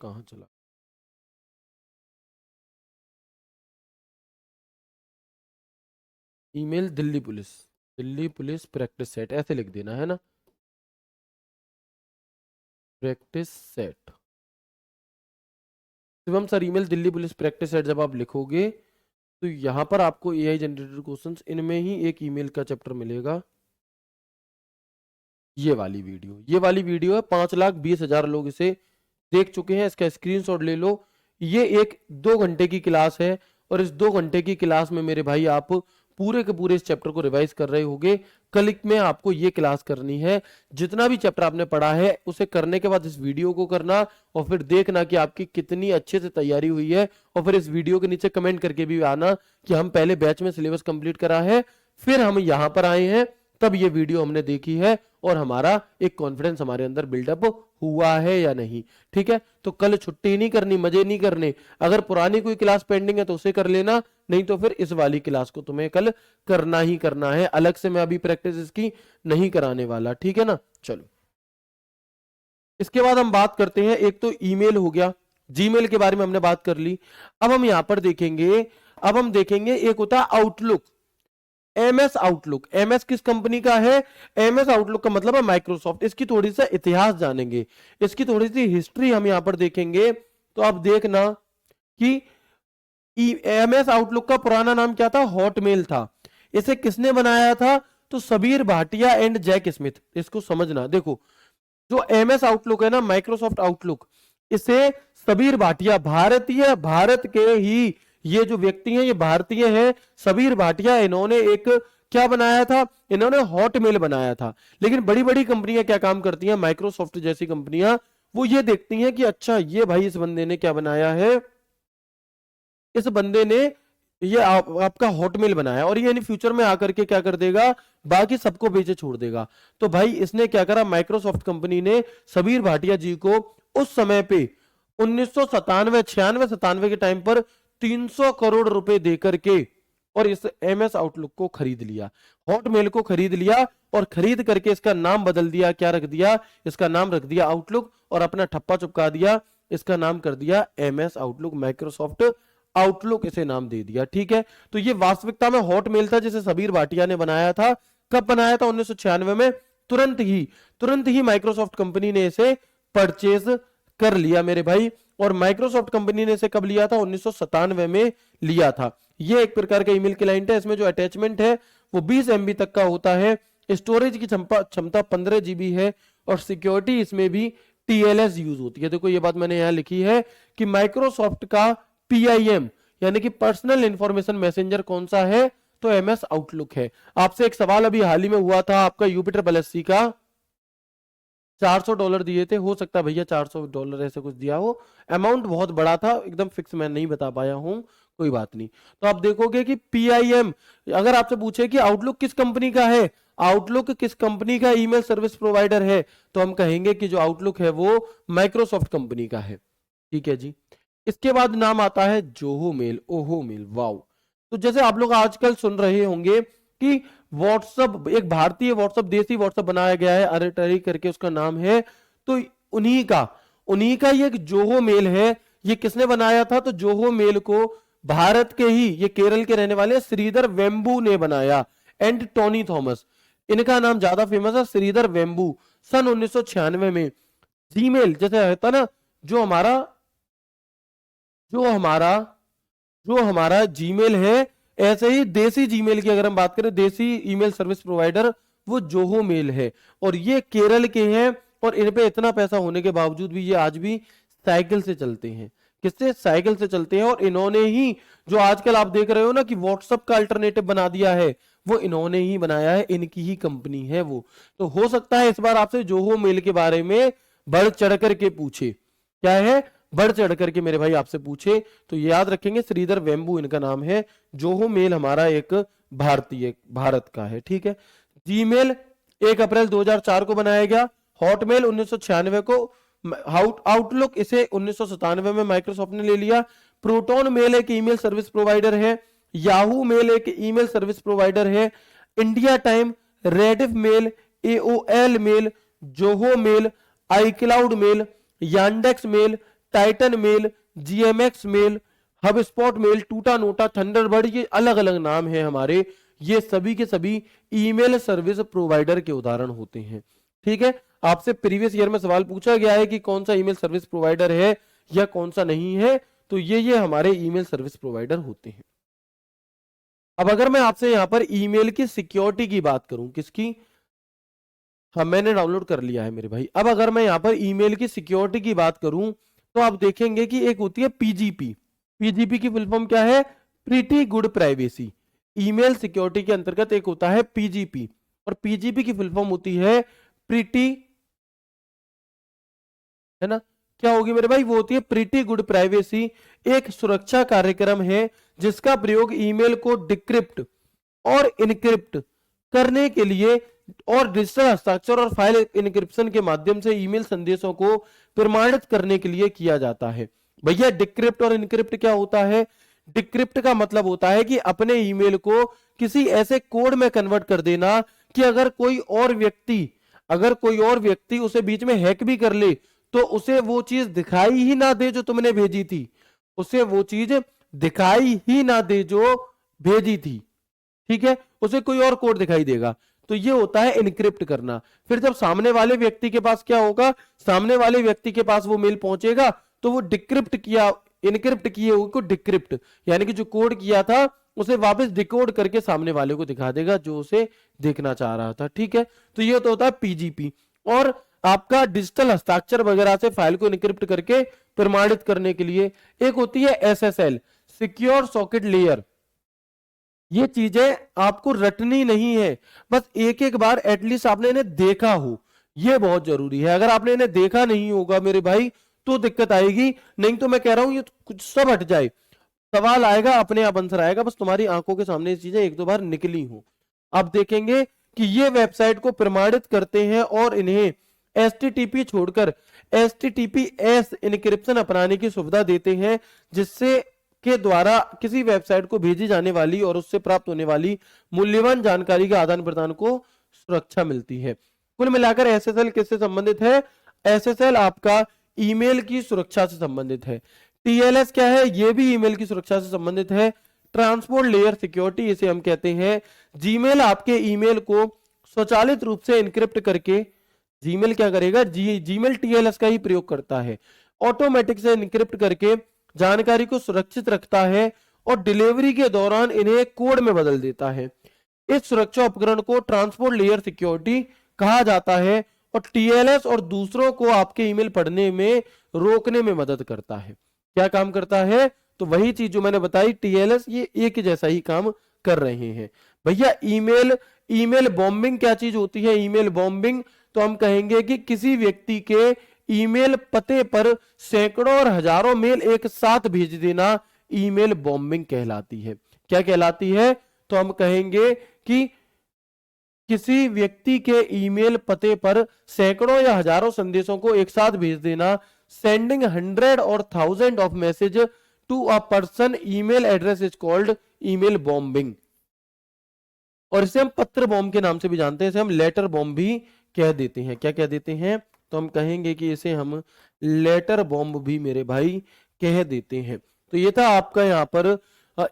S1: कहाँ चला, email Delhi police, Delhi police practice set ऐसे लिख देना है ना, practice set Shivam sir email Delhi police practice set जब आप लिखोगे तो यहां पर आपको एआई जनरेटेड क्वेश्चंस, इनमें ही एक ईमेल का चैप्टर मिलेगा। ये वाली वीडियो, ये वाली वीडियो है, 5,20,000 लोग इसे देख चुके हैं, इसका स्क्रीनशॉट ले लो। ये एक 2 घंटे की क्लास है और इस 2 घंटे की क्लास में मेरे भाई आप पूरे के पूरे इस चैप्टर को रिवाइज कर रहे होंगे। कल में आपको ये क्लास करनी है, जितना भी चैप्टर आपने पढ़ा है उसे करने के बाद इस वीडियो को करना और फिर देखना कि आपकी कितनी अच्छे से तैयारी हुई है। और फिर इस वीडियो के नीचे कमेंट करके भी आना कि हम पहले बैच में सिलेबस कंप्लीट करा है, फिर हम यहां पर आए हैं, तब ये वीडियो हमने देखी है और हमारा एक कॉन्फिडेंस हमारे अंदर बिल्डअप हुआ है या नहीं। ठीक है, तो कल छुट्टी नहीं करनी, मजे नहीं करने। अगर पुरानी कोई क्लास पेंडिंग है तो उसे कर लेना, नहीं तो फिर इस वाली क्लास को तुम्हें कल करना ही करना है। अलग से मैं अभी प्रैक्टिस इसकी नहीं कराने वाला, ठीक है ना। चलो, इसके बाद हम बात करते हैं, एक तो ईमेल हो गया, जीमेल के बारे में हमने बात कर ली। अब हम यहां पर देखेंगे, अब हम देखेंगे एक होता है आउटलुक, एमएस आउटलुक। एमएस किस कंपनी का है, एमएस आउटलुक का मतलब है माइक्रोसॉफ्ट। इसकी थोड़ी सा इतिहास जानेंगे, इसकी थोड़ी सी हिस्ट्री हम यहां पर देखेंगे। तो आप देखना कि एमएस आउटलुक का पुराना नाम क्या था, हॉटमेल था। इसे किसने बनाया था, तो Sabeer Bhatia and Jack Smith. इसको समझना, देखो जो एमएस आउटलुक है ना, माइक्रोसॉफ्ट आउटलुक, इसे सबीर भाटिया, भारतीय, भारत के ही ये जो व्यक्ति हैं ये भारतीय हैं, सबीर भाटिया, इन्होंने एक क्या बनाया था, इन्होंने हॉटमेल बनाया था। लेकिन बड़ी बड़ी कंपनियां क्या काम करती हैं, माइक्रोसॉफ्ट जैसी कंपनियां, वो ये देखती हैं कि अच्छा ये भाई इस बंदे ने क्या बनाया है, इस बंदे ने ये आपका हॉटमेल बनाया और ये यानी फ्यूचर में आकर के क्या कर देगा, बाकी सबको बेचे छोड़ देगा। तो भाई इसने क्या करा, माइक्रोसॉफ्ट कंपनी ने सबीर भाटिया जी को उस समय पे 1997, 96, 97 के टाइम पर 300 करोड़ रुपए देकर के और इस एमएस आउटलुक को खरीद लिया, हॉटमेल को खरीद लिया और खरीद करके इसका नाम बदल दिया, क्या रख दिया, इसका नाम रख दिया आउटलुक और अपना ठप्पा चुपका दिया, इसका नाम कर दिया एमएस आउटलुक, माइक्रोसॉफ्ट आउटलुक इसे नाम दे दिया। ठीक है, तो ये वास्तविकता में हॉटमेल था जिसे सबीर भाटिया ने बनाया था। कब बनाया था, 1996 में। तुरंत ही माइक्रोसॉफ्ट कंपनी ने इसे परचेज कर लिया मेरे भाई। और माइक्रोसॉफ्ट कंपनी ने इसे कब लिया था, 1997 में लिया था। ये एक प्रकार का ईमेल क्लाइंट है, इसमें जो अटैचमेंट है वो 20 MB तक का होता है, स्टोरेज की क्षमता 15 GB है और सिक्योरिटी इसमें भी TLS यूज होती है। देखो ये बात मैंने यहां लिखी है कि माइक्रोसॉफ्ट का PIM यानी कि पर्सनल इंफॉर्मेशन मैसेंजर कौन सा है, तो MS आउटलुक है। आपसे एक सवाल अभी हाल ही में हुआ था, आपका UPSC का $400 दिए थे, हो सकता है भैया $400 ऐसे कुछ दिया हो, अमाउंट बहुत बड़ा था, एकदम फिक्स मैं नहीं बता पाया हूं, कोई बात नहीं। तो आप देखोगे कि PIM, अगर आपसे पूछे कि आउटलुक किस कंपनी का है, आउटलुक किस कंपनी का ईमेल सर्विस प्रोवाइडर है, तो हम कहेंगे कि जो आउटलुक है वो माइक्रोसॉफ्ट कंपनी का है। ठीक है जी, इसके बाद नाम आता है जोहो मेल, ओहो मेल, वाओ। तो जैसे आप लोग आजकल सुन रहे होंगे कि व्हाट्सएप, एक भारतीय व्हाट्सएप, देसी व्हाट्सएप बनाया गया है, अरेटरी करके उसका नाम है। तो उन्हीं का ये जोहो मेल है। ये किसने बनाया था? तो जोहो मेल को भारत के ही, ये केरल के रहने वाले श्रीधर वेम्बू ने बनाया, एंड टोनी थॉमस। इनका नाम ज्यादा फेमस है, श्रीधर वेम्बू। सन 1996 में जीमेल जैसे होता ना, जो हमारा जो हमारा जो हमारा जीमेल है, ऐसे ही देसी जीमेल की अगर हम बात करें, देसी ईमेल सर्विस प्रोवाइडर वो जोहो मेल है। और ये केरल के हैं, और इन पे इतना पैसा होने के बावजूद भी ये आज भी साइकिल से चलते हैं। किससे? साइकिल से चलते हैं। और इन्होंने ही, जो आजकल आप देख रहे हो ना कि व्हाट्सएप का अल्टरनेटिव बना दिया है, वो इन्होंने ही बनाया है, इनकी ही कंपनी है वो। तो हो सकता है इस बार आपसे जोहो मेल के बारे में बढ़ चढ़ करके पूछे। क्या है? बढ़ चढ़ करके मेरे भाई आपसे पूछे, तो याद रखेंगे श्रीधर वेम्बू इनका नाम है। जोहो मेल हमारा एक भारत का है, ठीक है। जीमेल 1 अप्रैल 2004 को बनाया गया। हॉटमेल 1996 को, आउटलुक इसे 1997 में माइक्रोसॉफ्ट ने ले लिया। प्रोटोन मेल एक ईमेल सर्विस प्रोवाइडर है। याहू मेल एक ईमेल सर्विस प्रोवाइडर है। India time, Rediff mail, AOL mail, Zoho mail, iCloud mail, Yandex mail, Titan mail, GMX mail, HubSpot mail, Tutanota, Thunderbird, ये अलग अलग नाम है हमारे। ये सभी के सभी ईमेल सर्विस प्रोवाइडर के उदाहरण होते हैं, ठीक है। आपसे प्रीवियस ईयर में सवाल पूछा गया है कि कौन सा ईमेल सर्विस प्रोवाइडर है या कौन सा नहीं है, तो ये हमारे ईमेल सर्विस प्रोवाइडर होते हैं। अब अगर मैं आपसे यहां पर ईमेल की सिक्योरिटी की बात करूं, किसकी? हाँ, मैंने डाउनलोड कर लिया है मेरे भाई। अब अगर मैं यहां पर ईमेल की सिक्योरिटी की बात करूं, तो आप देखेंगे कि एक होती है पीजीपी। पीजीपी की फुल फॉर्म क्या है? Pretty good privacy. Email security के अंतर्गत एक होता है पीजीपी, और पीजीपी की फुल फॉर्म होती है प्रीटी, है ना? क्या होगी मेरे भाई? वो होती है प्रीटी गुड प्राइवेसी। एक सुरक्षा कार्यक्रम है जिसका प्रयोग ईमेल को डिक्रिप्ट और इनक्रिप्ट करने के लिए, और डिजिटल हस्ताक्षर और फाइल इनक्रिप्शन के माध्यम से ईमेल संदेशों को प्रमाणित करने के लिए किया जाता है। भैया डिक्रिप्ट और इनक्रिप्ट क्या होता है? डिक्रिप्ट का मतलब होता है कि अपने ईमेल को किसी ऐसे कोड में कन्वर्ट कर देना कि अगर कोई और व्यक्ति उसे बीच में हैक भी कर ले, तो उसे वो चीज दिखाई ही ना दे जो तुमने भेजी थी, उसे वो चीज दिखाई ही ना दे जो भेजी थी, ठीक है। उसे कोई और कोड दिखाई देगा। तो ये होता है इनक्रिप्ट करना। फिर जब सामने वाले व्यक्ति के पास क्या होगा? सामने वाले व्यक्ति के पास वो मेल पहुंचेगा, तो वो इनक्रिप्ट किए हुए को डिक्रिप्ट, यानी कि जो कोड किया था उसे वापस डिकोड करके सामने वाले को दिखा देगा जो उसे देखना चाह रहा था, ठीक है। तो ये तो होता है पीजीपी। और आपका डिजिटल हस्ताक्षर वगैरह से फाइल को इनक्रिप्ट करके प्रमाणित करने के लिए एक होती है एसएसएल, सिक्योर सॉकेट लेयर। ये चीजें आपको रटनी नहीं है, बस एक एक बार एटलीस्ट आपने इन्हें देखा हो, ये बहुत जरूरी है। अगर आपने इन्हें देखा नहीं होगा मेरे भाई, तो दिक्कत आएगी। नहीं तो मैं कह रहा हूं ये कुछ सब हट जाए, सवाल आएगा अपने आप आंसर आएगा, बस तुम्हारी आंखों के सामने ये चीजें एक दो बार निकली हो। आप देखेंगे कि ये वेबसाइट को प्रमाणित करते हैं और इन्हें एचटीटीपी छोड़कर एचटीटीपीएस इनक्रिप्शन अपनाने की सुविधा देते हैं, जिससे के द्वारा किसी वेबसाइट को भेजी जाने वाली और उससे प्राप्त होने वाली मूल्यवान जानकारी के आदान प्रदान को सुरक्षा मिलती है। कुल मिलाकर एसएसएल किससे संबंधित है? एसएसएल आपका ईमेल की सुरक्षा से संबंधित है। टीएलएस क्या है? यह भी ईमेल की सुरक्षा से संबंधित है। ट्रांसपोर्ट लेयर सिक्योरिटी इसे हम कहते हैं। जीमेल आपके ईमेल को स्वचालित रूप से इनक्रिप्ट करके, जीमेल क्या करेगा? जीमेल टीएलएस का ही प्रयोग करता है, ऑटोमेटिक से इनक्रिप्ट करके जानकारी को सुरक्षित रखता है और डिलीवरी के दौरान इन्हें कोड में बदल देता है। इस सुरक्षा उपकरण को ट्रांसपोर्ट लेयर सिक्योरिटी कहा जाता है और टीएलएस और दूसरों को आपके ईमेल पढ़ने में रोकने में मदद करता है। क्या काम करता है? तो वही चीज जो मैंने बताई, टीएलएस, ये एक जैसा ही काम कर रहे हैं। भैया ईमेल बॉम्बिंग क्या चीज होती है? ईमेल बॉम्बिंग तो हम कहेंगे कि किसी व्यक्ति के ईमेल पते पर सैकड़ों और हजारों मेल एक साथ भेज देना ईमेल बॉम्बिंग कहलाती है। क्या कहलाती है? तो हम कहेंगे कि किसी व्यक्ति के ईमेल पते पर सैकड़ों या हजारों संदेशों को एक साथ भेज देना, सेंडिंग 100 और 1000 of message to a person email address is called email bombing. और इसे हम पत्र बॉम्ब के नाम से भी जानते हैं, इसे हम लेटर बॉम्ब भी कह देते हैं। क्या कह देते हैं? तो हम कहेंगे कि इसे हम लेटर बॉम्ब भी मेरे भाई कह देते हैं। तो ये था आपका यहाँ पर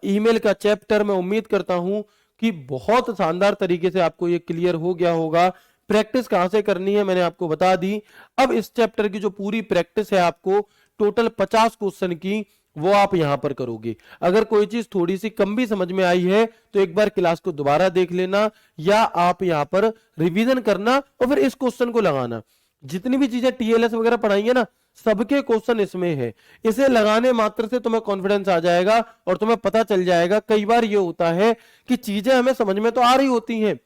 S1: ईमेल का चैप्टर। मैं उम्मीद करता हूं कि बहुत शानदार तरीके से आपको ये क्लियर हो गया होगा। प्रैक्टिस कहां से करनी है मैंने आपको बता दी। अब इस चैप्टर की जो पूरी प्रैक्टिस है आपको टोटल 50 क्वेश्चन की, वो आप यहां पर करोगे। अगर कोई चीज थोड़ी सी कम भी समझ में आई है तो एक बार क्लास को दोबारा देख लेना, या आप यहां पर रिवीजन करना और फिर इस क्वेश्चन को लगाना। जितनी भी चीजें टीएलएस वगैरह पढ़ाई है ना, सबके क्वेश्चन इसमें है। इसे लगाने मात्र से तुम्हें कॉन्फिडेंस आ जाएगा और तुम्हें पता चल जाएगा। कई बार ये होता है कि चीजें हमें समझ में तो आ रही होती हैं,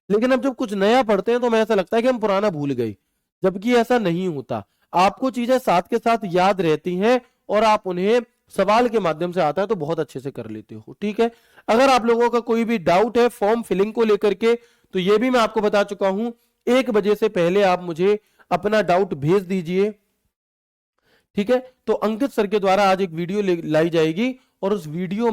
S1: लेकिन अब जब कुछ नया पढ़ते हैं तो हमें ऐसा लगता है कि हम पुराना भूल गए, जबकि ऐसा नहीं होता। आपको चीजें साथ के साथ याद रहती हैं और आप उन्हें सवाल के माध्यम से आता है तो बहुत अच्छे से कर लेते हो। ठीक है, अगर आप लोगों का कोई भी डाउट है फॉर्म फिलिंग को लेकर के, तो ये भी मैं आपको बता चुका हूं। 1 बजे से पहले आप मुझे अपना डाउट भेज दीजिए। ठीक है, तो अंकित सर के द्वारा आज एक वीडियो लाई जाएगी और उस वीडियो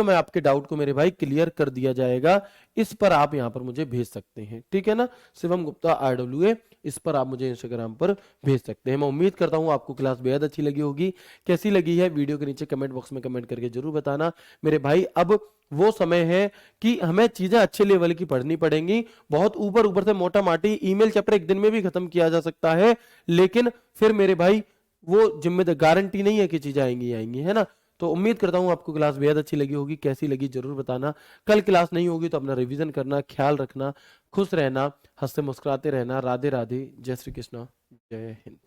S1: में आपके डाउट को मेरे भाई क्लियर कर दिया जाएगा। इस पर आप यहां पर मुझे भेज सकते हैं। ठीक है ना, शिवम गुप्ता RWA, इस पर आप मुझे इंस्टाग्राम पर भेज सकते हैं। मैं उम्मीद करता हूं आपको क्लास बेहद अच्छी लगी होगी। कैसी लगी है वीडियो के नीचे कमेंट बॉक्स में कमेंट करके जरूर बताना मेरे भाई। अब वो समय है कि हमें चीजें अच्छे लेवल की पढ़नी पड़ेंगी। बहुत ऊपर ऊपर से मोटा माटी ईमेल चैप्टर एक दिन में भी खत्म किया जा सकता है, लेकिन फिर मेरे भाई वो जिम्मेदार गारंटी नहीं है कि चीजें आएंगी आएंगी, है ना। तो उम्मीद करता हूं आपको क्लास बेहद अच्छी लगी होगी। कैसी लगी जरूर बताना। कल क्लास नहीं होगी तो अपना रिवीजन करना, ख्याल रखना, खुश रहना, हंसते मुस्कुराते रहना। राधे राधे, जय श्री कृष्णा, जय हिंद।